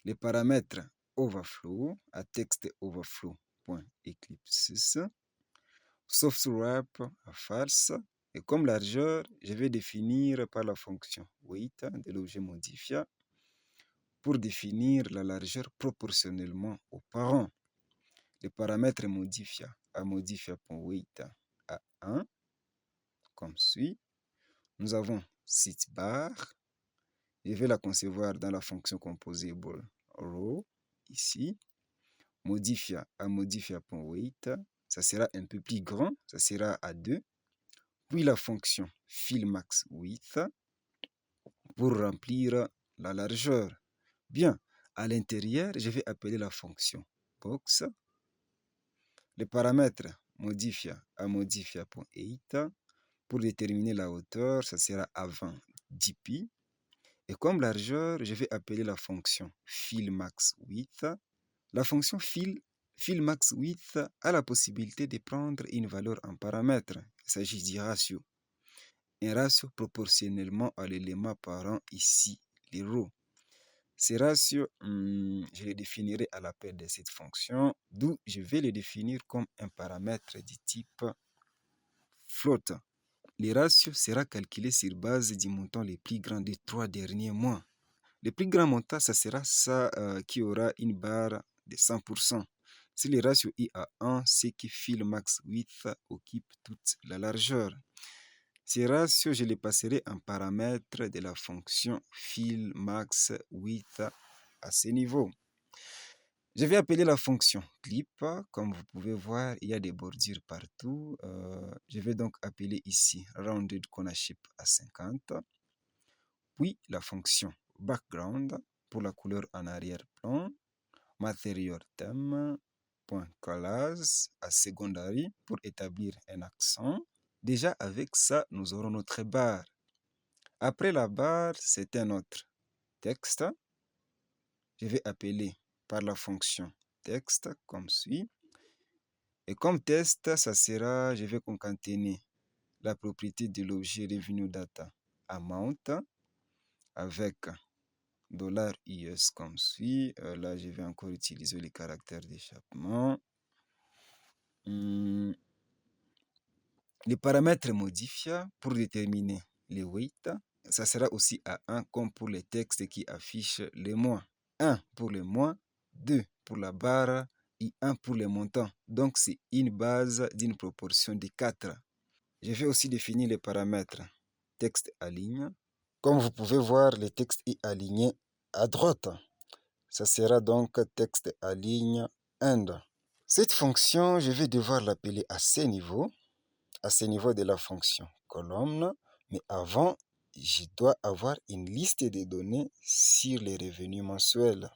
Le paramètre overflow à texte overflow.eclipse. Soft wrap à false. Et comme largeur, je vais définir par la fonction weight de l'objet modifié pour définir la largeur proportionnellement aux parents. Le paramètre modifié à modifier.weight à 1, comme suit. Nous avons cette barre. Je vais la concevoir dans la fonction composable row, ici. Modifier à modifier.weight, ça sera un peu plus grand, ça sera à 2. Puis la fonction fillMaxWidth pour remplir la largeur. Bien, à l'intérieur, je vais appeler la fonction box. Le paramètre modifier à modifier.height pour déterminer la hauteur, ça sera avant dp. Et comme largeur, je vais appeler la fonction fillMaxWidth. La fonction fillMaxWidth a la possibilité de prendre une valeur en paramètre. Il s'agit du ratio. Un ratio proportionnellement à l'élément parent ici, les rows. Ces ratios, je les définirai à l'appel de cette fonction, d'où je vais les définir comme un paramètre du type float. Le ratio sera calculé sur base du montant le plus grand des 3 derniers mois. Le plus grand montant, ça sera ça qui aura une barre de 100%. Si le ratio est à 1, c'est que fillMaxWidth occupe toute la largeur. Ces ratios, je les passerai en paramètre de la fonction fillMaxWidth à ce niveau. Je vais appeler la fonction clip. Comme vous pouvez voir, il y a des bordures partout. Je vais donc appeler ici rounded corner shape à 50. Puis la fonction background pour la couleur en arrière-plan. Material theme, point colors à secondary pour établir un accent. Déjà avec ça, nous aurons notre barre. Après la barre, c'est un autre texte. Je vais appeler par la fonction texte comme suit. Et comme test, ça sera, je vais concaténer la propriété de l'objet revenue data amount avec $US comme suit. Là, je vais encore utiliser les caractères d'échappement. Les paramètres modifiés pour déterminer les weights, ça sera aussi à 1 comme pour les textes qui affichent les mois. 1 pour les mois, 2 pour la barre et 1 pour les montants. Donc, c'est une base d'une proportion de 4. Je vais aussi définir les paramètres texte aligne. Comme vous pouvez voir, le texte est aligné à droite. Ça sera donc texte aligne end. Cette fonction, je vais devoir l'appeler à ce niveau de la fonction colonne, mais avant, je dois avoir une liste de données sur les revenus mensuels.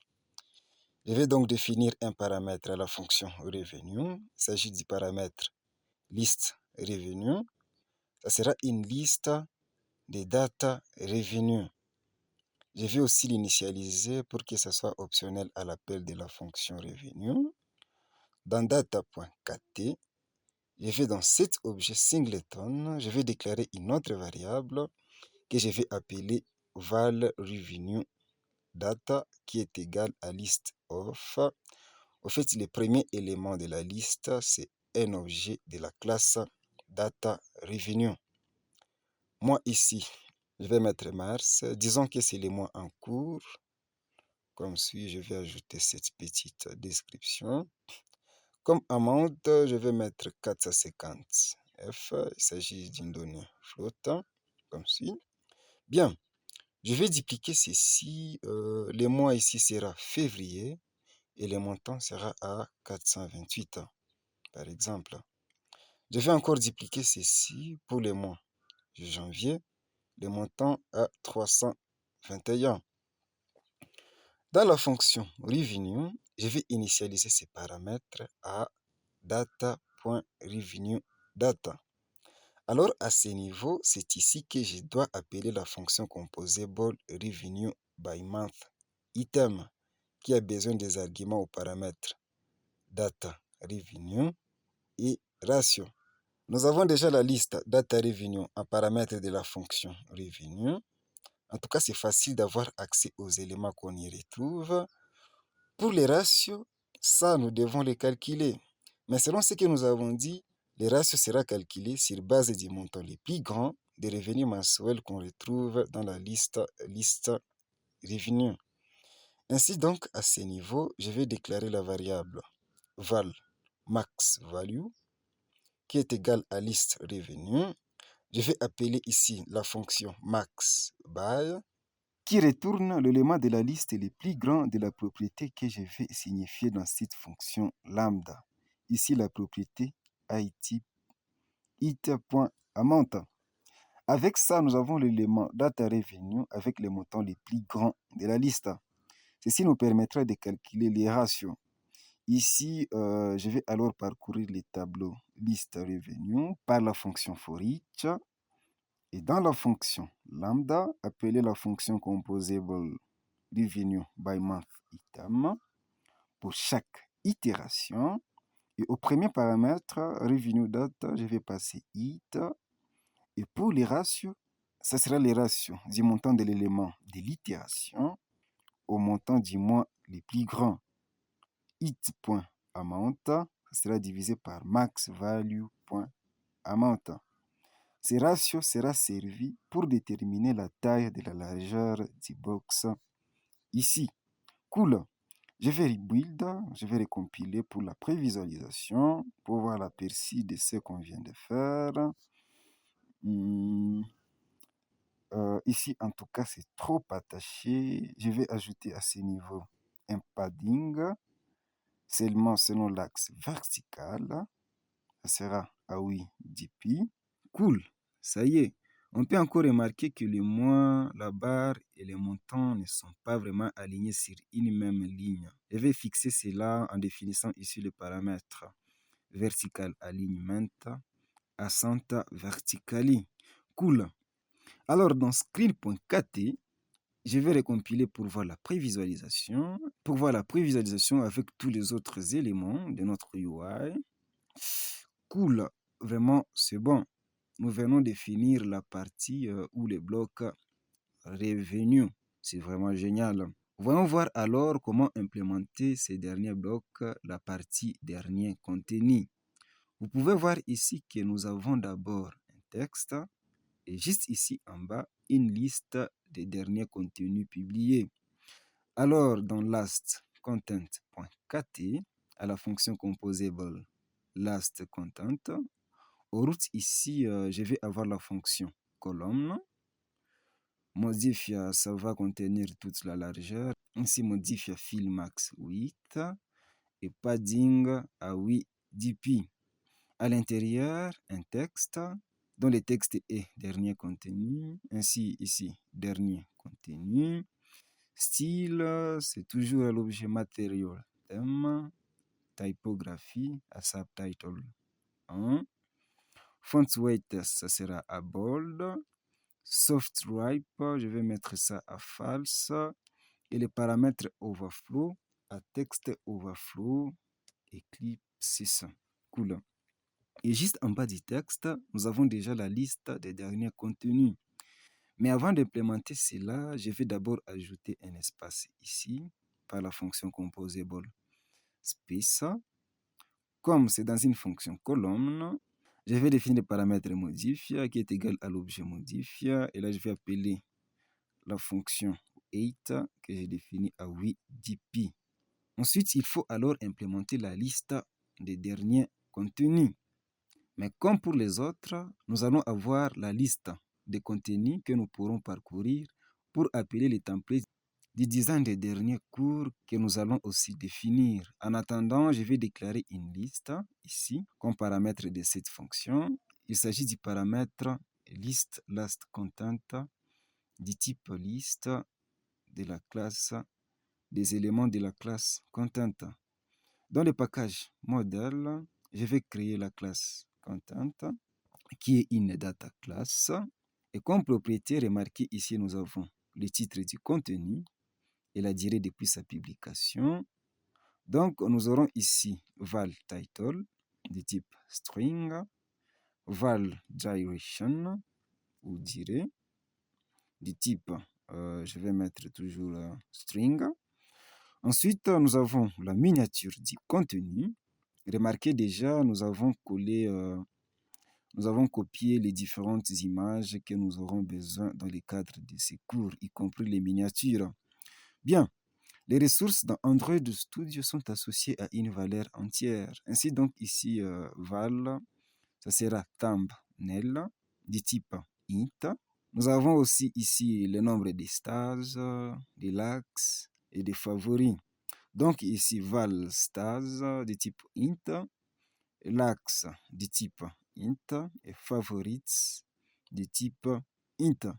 Je vais donc définir un paramètre à la fonction revenu. Il s'agit du paramètre liste revenu. Ça sera une liste des data revenus. Je vais aussi l'initialiser pour que ce soit optionnel à l'appel de la fonction revenu. Dans data.kt, je vais dans cet objet singleton, je vais déclarer une autre variable que je vais appeler val revenue data qui est égale à list of. Au fait, le premier élément de la liste, c'est un objet de la classe data revenue. Moi ici, je vais mettre mars. Disons que c'est les mois en cours. Comme suit, je vais ajouter cette petite description. Comme amount, je vais mettre 450 F. Il s'agit d'une donnée flotte, comme suit. Bien, je vais dupliquer ceci. Les mois ici sera février et le montant sera à 428, par exemple. Je vais encore dupliquer ceci pour le mois de janvier, le montant à 321. Dans la fonction revenue, je vais initialiser ces paramètres à data.revenue.data. Alors, à ce niveau, c'est ici que je dois appeler la fonction composable revenue by month item qui a besoin des arguments aux paramètres data revenue et ratio. Nous avons déjà la liste data revenue en paramètre de la fonction revenue. En tout cas, c'est facile d'avoir accès aux éléments qu'on y retrouve. Pour les ratios, ça, nous devons les calculer. Mais selon ce que nous avons dit, les ratios sera calculé sur base du montant le plus grand des revenus mensuels qu'on retrouve dans la liste revenue. Ainsi donc, à ce niveau, je vais déclarer la variable val max value qui est égale à liste revenue. Je vais appeler ici la fonction max by qui retourne l'élément de la liste le plus grand de la propriété que je vais signifier dans cette fonction lambda. Ici, la propriété it.amount. Avec ça, nous avons l'élément data revenue avec les montants les plus grands de la liste. Ceci nous permettra de calculer les ratios. Ici, je vais alors parcourir les tableaux list revenue par la fonction for each. Et dans la fonction lambda, appelée la fonction composable revenue by month item pour chaque itération. Et au premier paramètre, revenue data, je vais passer it. Et pour les ratios, ça sera les ratios du montant de l'élément de l'itération au montant du mois le plus grand. It.amount sera divisé par maxvalue.amount. Ce ratio sera servi pour déterminer la taille de la largeur du box ici. Cool. Je vais rebuild, je vais recompiler pour la prévisualisation, pour voir l'aperçu de ce qu'on vient de faire. Ici, en tout cas, c'est trop attaché. Je vais ajouter à ce niveau un padding, seulement selon l'axe vertical. Ça sera à 8 dp. Cool, ça y est. On peut encore remarquer que le mois, la barre et les montants ne sont pas vraiment alignés sur une même ligne. Je vais fixer cela en définissant ici le paramètre vertical alignment ascent vertically. Cool. Alors dans screen.kt, je vais recompiler pour voir la prévisualisation. Pour voir la prévisualisation avec tous les autres éléments de notre UI. Cool, vraiment c'est bon. Nous venons de finir la partie où les blocs revenus. C'est vraiment génial. Voyons voir alors comment implémenter ces derniers blocs, la partie dernier contenu. Vous pouvez voir ici que nous avons d'abord un texte et juste ici en bas, une liste des derniers contenus publiés. Alors, dans lastcontent.kt, à la fonction composable lastcontent, au root ici, je vais avoir la fonction colonne. Modifia, ça va contenir toute la largeur. Ainsi, modifia fill max 8 et padding à 8 dp. À l'intérieur, un texte dont le texte est dernier contenu. Ainsi, ici, dernier contenu. Style, c'est toujours à l'objet matériel. Thème, typographie, à subtitle 1. Font weight, ça sera à bold. Soft wrap, je vais mettre ça à false. Et les paramètres overflow à texte overflow eclipse. Cool. Et juste en bas du texte, nous avons déjà la liste des derniers contenus. Mais avant d'implémenter cela, je vais d'abord ajouter un espace ici par la fonction composable space. Comme c'est dans une fonction colonne, je vais définir le paramètre modifier qui est égal à l'objet modifier. Et là, je vais appeler la fonction 8 que j'ai définie à 8 dp. Ensuite, il faut alors implémenter la liste des derniers contenus. Mais comme pour les autres, nous allons avoir la liste des contenus que nous pourrons parcourir pour appeler les templates du design des derniers cours que nous allons aussi définir. En attendant, je vais déclarer une liste ici comme paramètre de cette fonction. Il s'agit du paramètre list last content du type liste de la classe des éléments de la classe content. Dans le package modèle, je vais créer la classe content qui est une data class. Et comme propriété, remarquez ici, nous avons le titre du contenu et la durée depuis sa publication. Donc, nous aurons ici val title de type string, val duration ou durée du type, je vais mettre toujours string. Ensuite, nous avons la miniature du contenu. Remarquez déjà, nous avons copié les différentes images que nous aurons besoin dans le cadre de ces cours, y compris les miniatures. Bien, les ressources dans Android Studio sont associées à une valeur entière. Ainsi donc ici, val, ça sera thumbnail du type int. Nous avons aussi ici le nombre des stages, des likes et des favoris. Donc ici, val stage de type int, likes du type int et favorites du type int.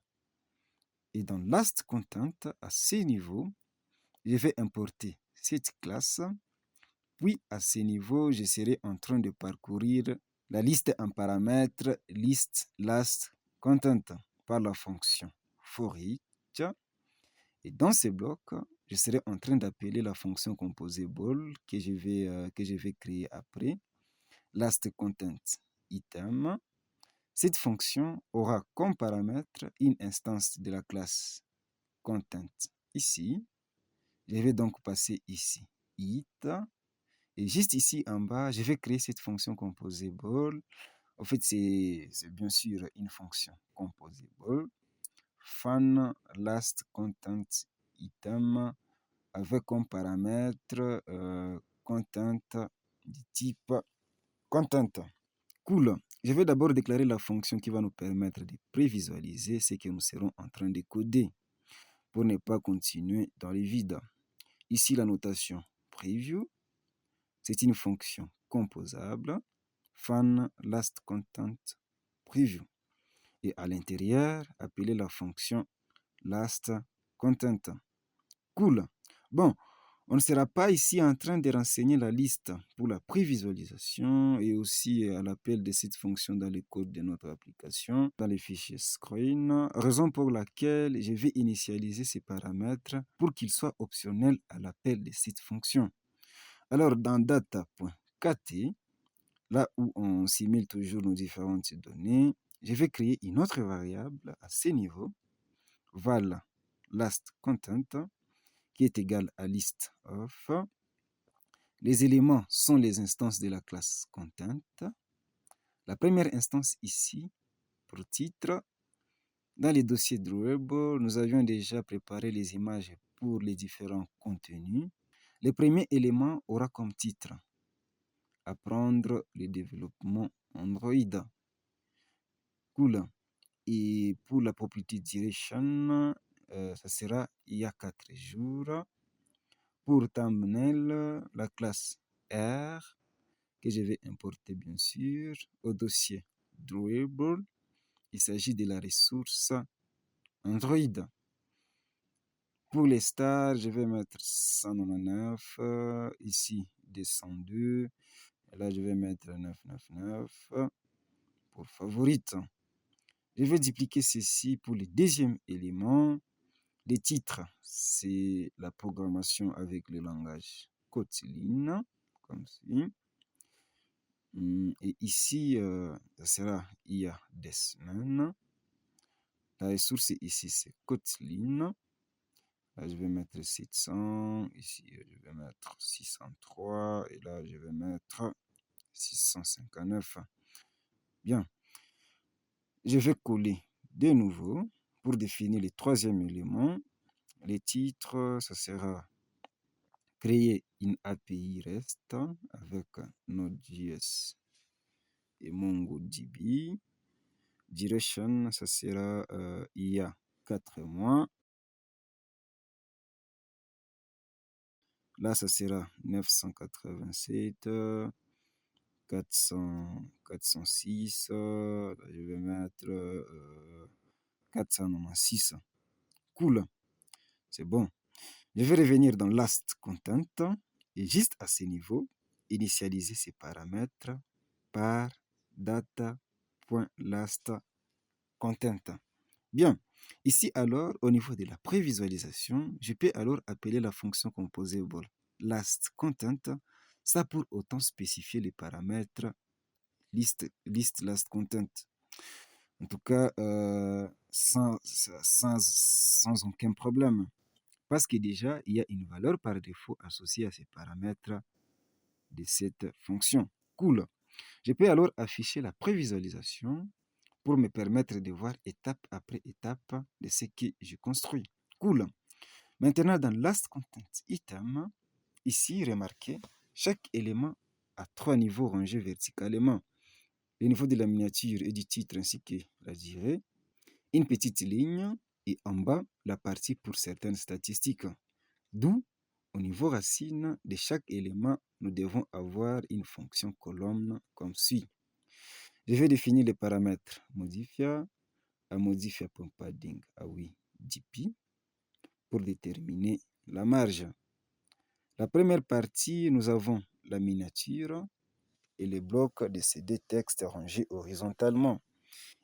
Et dans last content, à ce niveau, je vais importer cette classe. Puis à ce niveau, je serai en train de parcourir la liste en paramètres list last content par la fonction for each. Et dans ce bloc, je serai en train d'appeler la fonction composable que je vais créer après, last content item. Cette fonction aura comme paramètre une instance de la classe content ici. Je vais donc passer ici it. Et juste ici en bas, je vais créer cette fonction composable. En fait, c'est bien sûr une fonction composable. Fan last content item avec comme paramètre content du type content. Cool. Je vais d'abord déclarer la fonction qui va nous permettre de prévisualiser ce que nous serons en train de coder pour ne pas continuer dans les vides. Ici, la notation preview, c'est une fonction composable. Fan last content preview. Et à l'intérieur, appeler la fonction last content. Cool. Bon, on ne sera pas ici en train de renseigner la liste pour la prévisualisation et aussi à l'appel de cette fonction dans le code de notre application, dans les fichiers screen, raison pour laquelle je vais initialiser ces paramètres pour qu'ils soient optionnels à l'appel de cette fonction. Alors, dans data.kt, là où on simule toujours nos différentes données, je vais créer une autre variable à ce niveau, val last content, qui est égal à list of. Les éléments sont les instances de la classe content. La première instance ici, pour titre, dans les dossiers Drawable, nous avions déjà préparé les images pour les différents contenus. Le premier élément aura comme titre apprendre le développement Android. Cool. Et pour la propriété duration, ça sera il y a 4 jours. Pour thumbnail, la classe R, que je vais importer bien sûr au dossier Drawable. Il s'agit de la ressource Android. Pour les stars, je vais mettre 199, ici 202, et là je vais mettre 999 pour favorite. Je vais dupliquer ceci pour le deuxième élément. Les titres, c'est la programmation avec le langage Kotlin, comme ci. Et ici, ça sera il y a des semaines. La ressource ici, c'est Kotlin. Là, je vais mettre 700. Ici, je vais mettre 603. Et là, je vais mettre 659. Bien. Je vais coller de nouveau pour définir le troisième élément. Les titres, ça sera créer une API REST avec Node.js et MongoDB. Duration, ça sera il y a 4 mois. Là, ça sera 987, 406, là, je vais mettre 496. Cool, c'est bon. Je vais revenir dans last content et juste à ce niveau, initialiser ces paramètres par data.last.content. Bien, ici alors, au niveau de la prévisualisation, je peux alors appeler la fonction composable last content, ça pour autant spécifier les paramètres list last content. En tout cas, sans aucun problème. Parce que déjà, il y a une valeur par défaut associée à ces paramètres de cette fonction. Cool. Je peux alors afficher la prévisualisation pour me permettre de voir étape après étape de ce que je construis. Cool. Maintenant, dans Last Content Item, ici, remarquez, chaque élément a 3 niveaux rangés verticalement. Le niveau de la miniature et du titre ainsi que la durée, une petite ligne et en bas, la partie pour certaines statistiques. D'où, au niveau racine de chaque élément, nous devons avoir une fonction colonne comme suit. Je vais définir les paramètres modifier, à modifier padding, ah oui, DP, pour déterminer la marge. La première partie, nous avons la miniature et les blocs de ces deux textes rangés horizontalement.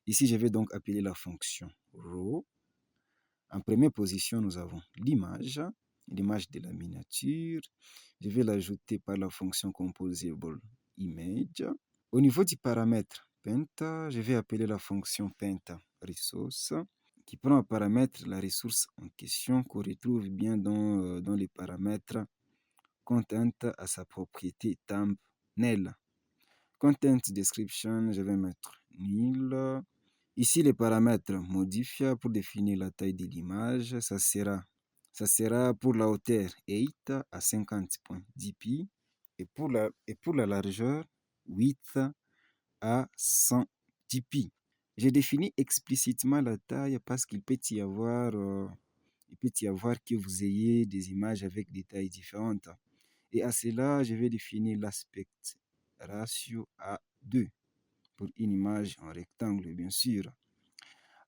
Ici, je vais donc appeler la fonction row. En première position, nous avons l'image de la miniature. Je vais l'ajouter par la fonction composable image. Au niveau du paramètre paint, je vais appeler la fonction paint resource qui prend en paramètre la ressource en question qu'on retrouve bien dans les paramètres content à sa propriété thumbnail. Content description, je vais mettre nil. Ici, les paramètres modifier pour définir la taille de l'image, ça sera pour la hauteur 8 à 50.10 pi et pour la largeur 8 à 110 pi. J'ai défini explicitement la taille parce qu'il peut y avoir que vous ayez des images avec des tailles différentes. Et à cela, je vais définir l'aspect ratio à 2 pour une image en rectangle, bien sûr.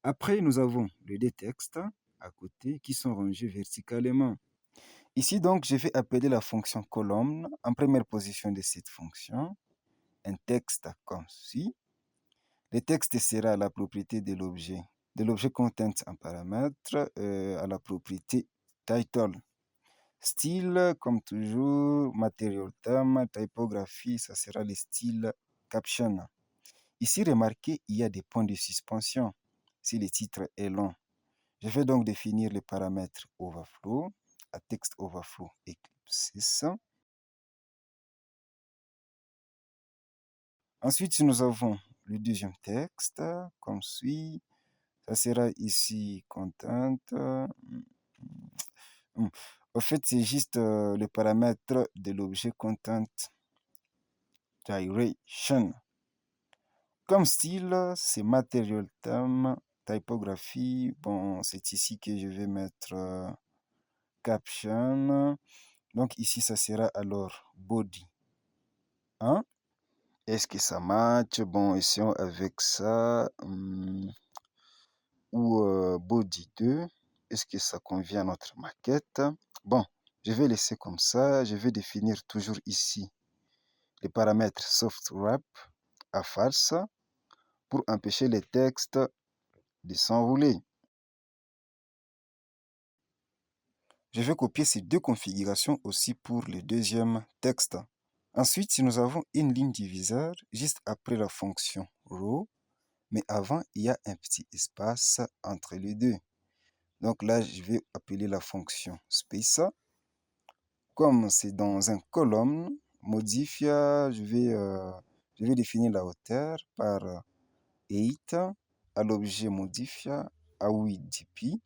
Après, nous avons les deux textes à côté qui sont rangés verticalement. Ici, donc, je vais appeler la fonction colonne en première position de cette fonction, un texte comme suit. Le texte sera la propriété de l'objet content en paramètre à la propriété title. Style, comme toujours, material theme, typographie, ça sera le style caption. Ici, remarquez, il y a des points de suspension si le titre est long. Je vais donc définir les paramètres overflow, à texte overflow eclipse. Ensuite, nous avons le deuxième texte, comme suit. Ça sera ici content. En fait, c'est juste le paramètre de l'objet content duration. Comme style, c'est material theme, typographie. Bon, c'est ici que je vais mettre caption. Donc ici, ça sera alors body 1. Est-ce que ça match? Bon, essayons avec ça. Ou body 2. Est-ce que ça convient à notre maquette? Bon, je vais laisser comme ça. Je vais définir toujours ici les paramètres soft wrap à false pour empêcher les textes de s'enrouler. Je vais copier ces deux configurations aussi pour le deuxième texte. Ensuite, nous avons une ligne diviseur juste après la fonction row, mais avant, il y a un petit espace entre les deux. Donc là, je vais appeler la fonction space. Comme c'est dans un colonne, modifier, je vais définir la hauteur par 8 à l'objet modifier à 8 dp.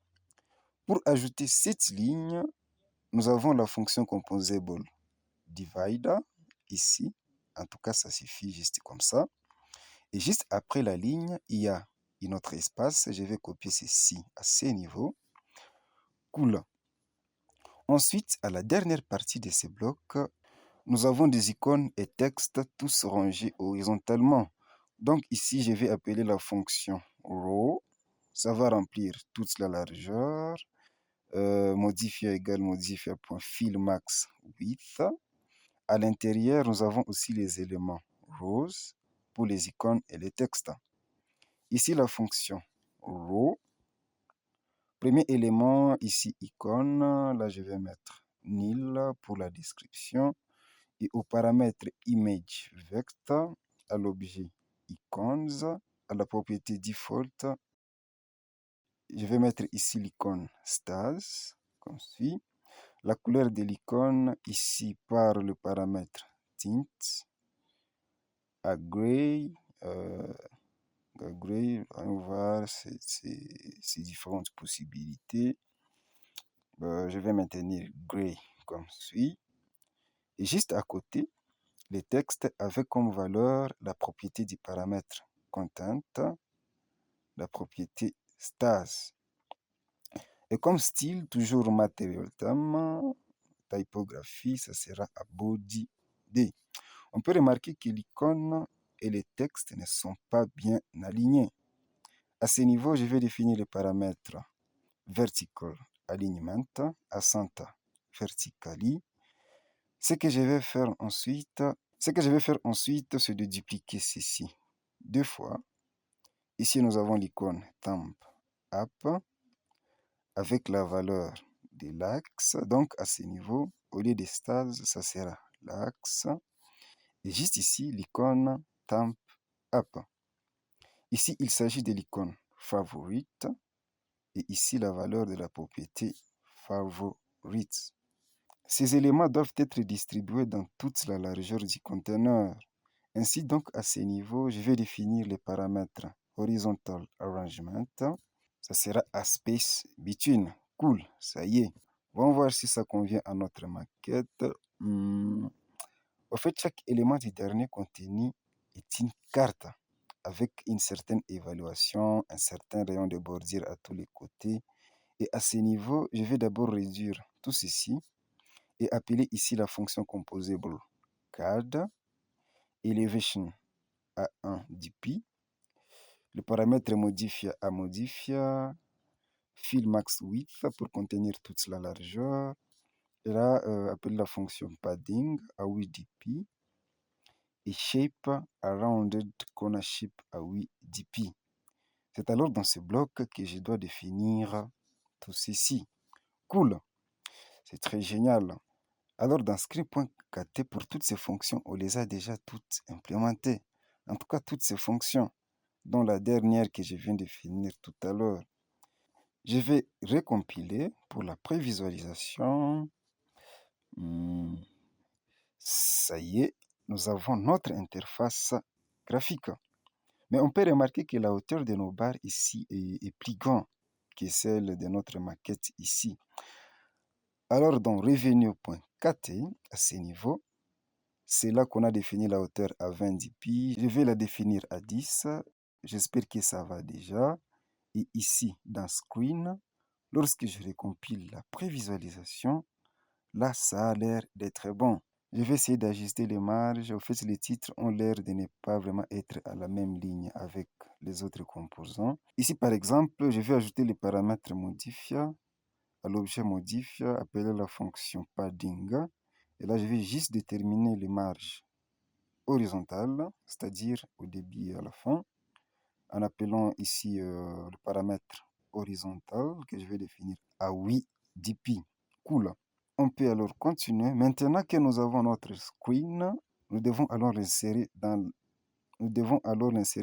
Pour ajouter cette ligne, nous avons la fonction composable divide ici. En tout cas, ça suffit juste comme ça. Et juste après la ligne, il y a un autre espace. Je vais copier ceci à ce niveau. Cool. Ensuite, à la dernière partie de ce bloc, nous avons des icônes et textes tous rangés horizontalement. Donc ici, je vais appeler la fonction row. Ça va remplir toute la largeur. Modifier égale modifier.fill max width. À l'intérieur, nous avons aussi les éléments rows pour les icônes et les textes. Ici, la fonction row. Premier élément, ici, icône. Là, je vais mettre nil pour la description. Et au paramètre image vector, à l'objet icons, à la propriété default, je vais mettre ici l'icône stars, comme suit. La couleur de l'icône, ici, par le paramètre tint, à gray. Gray, on va voir ces différentes possibilités. Je vais maintenir gray comme suit. Et juste à côté, les textes avec comme valeur la propriété du paramètre content, la propriété stars. Et comme style, toujours material theme, typographie, ça sera à body D. On peut remarquer que l'icône et les textes ne sont pas bien alignés. À ce niveau, je vais définir les paramètres vertical alignment, accent vertically. Ce que je vais faire ensuite, c'est de dupliquer ceci deux fois. Ici, nous avons l'icône temp up avec la valeur de l'axe. Donc, à ce niveau, au lieu de stars, ça sera l'axe. Et juste ici, l'icône temp up. Ici, il s'agit de l'icône favorite. Et ici, la valeur de la propriété favorite. Ces éléments doivent être distribués dans toute la largeur du conteneur. Ainsi donc, à ce niveau, je vais définir les paramètres horizontal arrangement. Ça sera a space between. Cool, ça y est. On va voir si ça convient à notre maquette. En fait, chaque élément du dernier contenu est une carte avec une certaine évaluation, un certain rayon de bordure à tous les côtés. Et à ce niveau, je vais d'abord réduire tout ceci et appeler ici la fonction composable card elevation à 1 dp. Le paramètre modifier à modifier fill max width pour contenir toute la largeur. Et là, appeler la fonction padding à 8 dp et shape à rounded corner shape à 8 dp. C'est alors dans ce bloc que je dois définir tout ceci. Cool, c'est très génial. Alors dans script.kt, pour toutes ces fonctions, on les a déjà toutes implémentées. En tout cas, toutes ces fonctions, dont la dernière que je viens de finir tout à l'heure. Je vais recompiler pour la prévisualisation. Ça y est, nous avons notre interface graphique. Mais on peut remarquer que la hauteur de nos barres ici est plus grande que celle de notre maquette ici. Alors dans revenue.kt, à ce niveau, c'est là qu'on a défini la hauteur à 20 dp. Je vais la définir à 10. J'espère que ça va déjà. Et ici, dans Screen, lorsque je recompile la prévisualisation, là, ça a l'air d'être bon. Je vais essayer d'ajuster les marges. En fait, les titres ont l'air de ne pas vraiment être à la même ligne avec les autres composants. Ici, par exemple, je vais ajouter les paramètres modifier à l'objet modifier, appeler la fonction padding. Et là, je vais juste déterminer les marges horizontales, c'est-à-dire au début et à la fin, en appelant ici le paramètre horizontal que je vais définir à 8 dp. Cool. On peut alors continuer. Maintenant que nous avons notre screen, nous devons alors l'insérer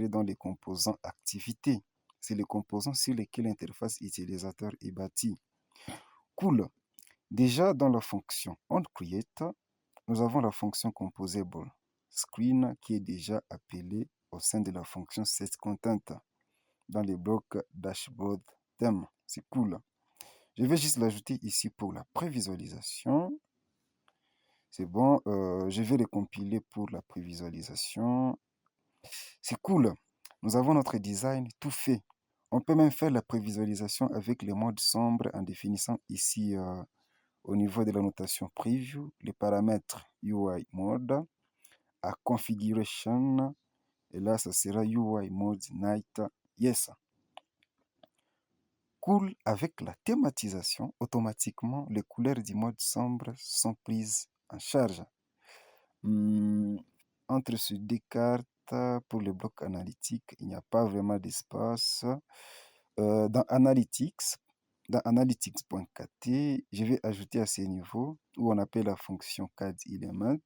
dans les composants activités. C'est les composants sur lesquels l'interface utilisateur est bâtie. Cool. Déjà dans la fonction onCreate, nous avons la fonction composable screen qui est déjà appelée au sein de la fonction setContent dans les blocs dashboard theme. C'est cool. Je vais juste l'ajouter ici pour la prévisualisation. C'est bon. Je vais le compiler pour la prévisualisation. C'est cool. Nous avons notre design tout fait. On peut même faire la prévisualisation avec les modes sombres en définissant ici au niveau de la notation preview, les paramètres UI mode, à configuration, et là, ça sera UI mode night, yes. Cool, avec la thématisation, automatiquement, les couleurs du mode sombre sont prises en charge. Entre ces deux cartes, pour le bloc analytique, il n'y a pas vraiment d'espace. Dans analytics.kt, je vais ajouter à ce niveau où on appelle la fonction CAD-element.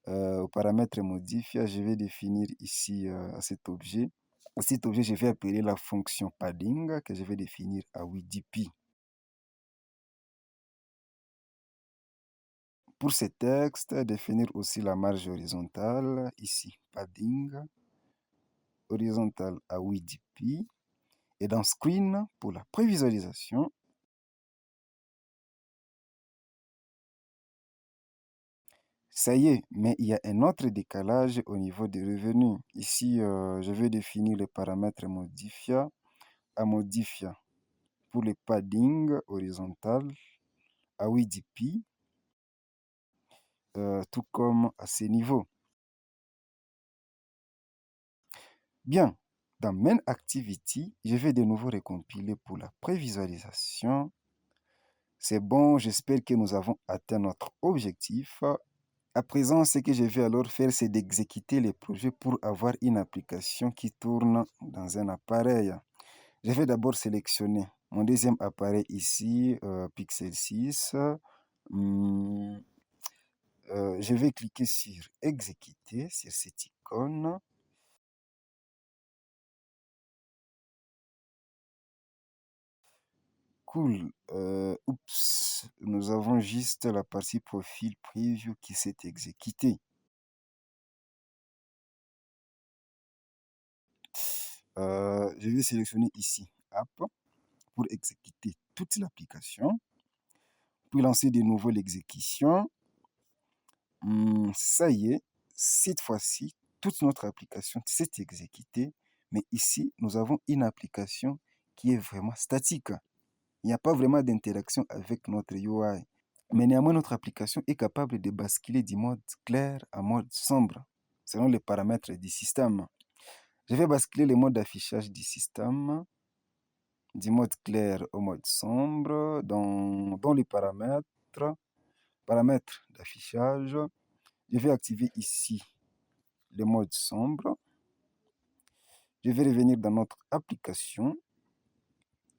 Au paramètre modifier, je vais définir ici à cet objet. À cet objet, je vais appeler la fonction padding que je vais définir à 8 dp. Pour ce texte, définir aussi la marge horizontale, ici padding, horizontale à 8 dp. Et dans Screen, pour la prévisualisation, ça y est, mais il y a un autre décalage au niveau des revenus. Ici, je vais définir le paramètre modifier à modifier pour le padding horizontal à 8 dp, tout comme à ce niveau. Bien, dans Main Activity, je vais de nouveau recompiler pour la prévisualisation. C'est bon, j'espère que nous avons atteint notre objectif. À présent, ce que je vais alors faire, c'est d'exécuter les projets pour avoir une application qui tourne dans un appareil. Je vais d'abord sélectionner mon deuxième appareil ici, Pixel 6. Je vais cliquer sur exécuter, sur cette icône. Cool. Oups, nous avons juste la partie profil preview qui s'est exécutée. Je vais sélectionner ici App pour exécuter toute l'application, puis lancer de nouveau l'exécution. Ça y est, cette fois-ci, toute notre application s'est exécutée, mais ici, nous avons une application qui est vraiment statique. Il n'y a pas vraiment d'interaction avec notre UI. Mais néanmoins, notre application est capable de basculer du mode clair à mode sombre, selon les paramètres du système. Je vais basculer le mode d'affichage du système, du mode clair au mode sombre, dans les paramètres d'affichage. Je vais activer ici le mode sombre. Je vais revenir dans notre application.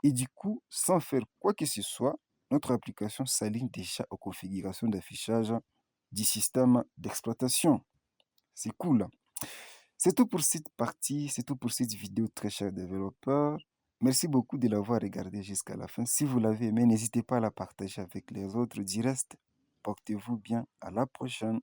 Et du coup, sans faire quoi que ce soit, notre application s'aligne déjà aux configurations d'affichage du système d'exploitation. C'est cool. C'est tout pour cette partie, c'est tout pour cette vidéo, très chers développeurs. Merci beaucoup de l'avoir regardé jusqu'à la fin. Si vous l'avez aimé, n'hésitez pas à la partager avec les autres. Du reste, portez-vous bien. À la prochaine.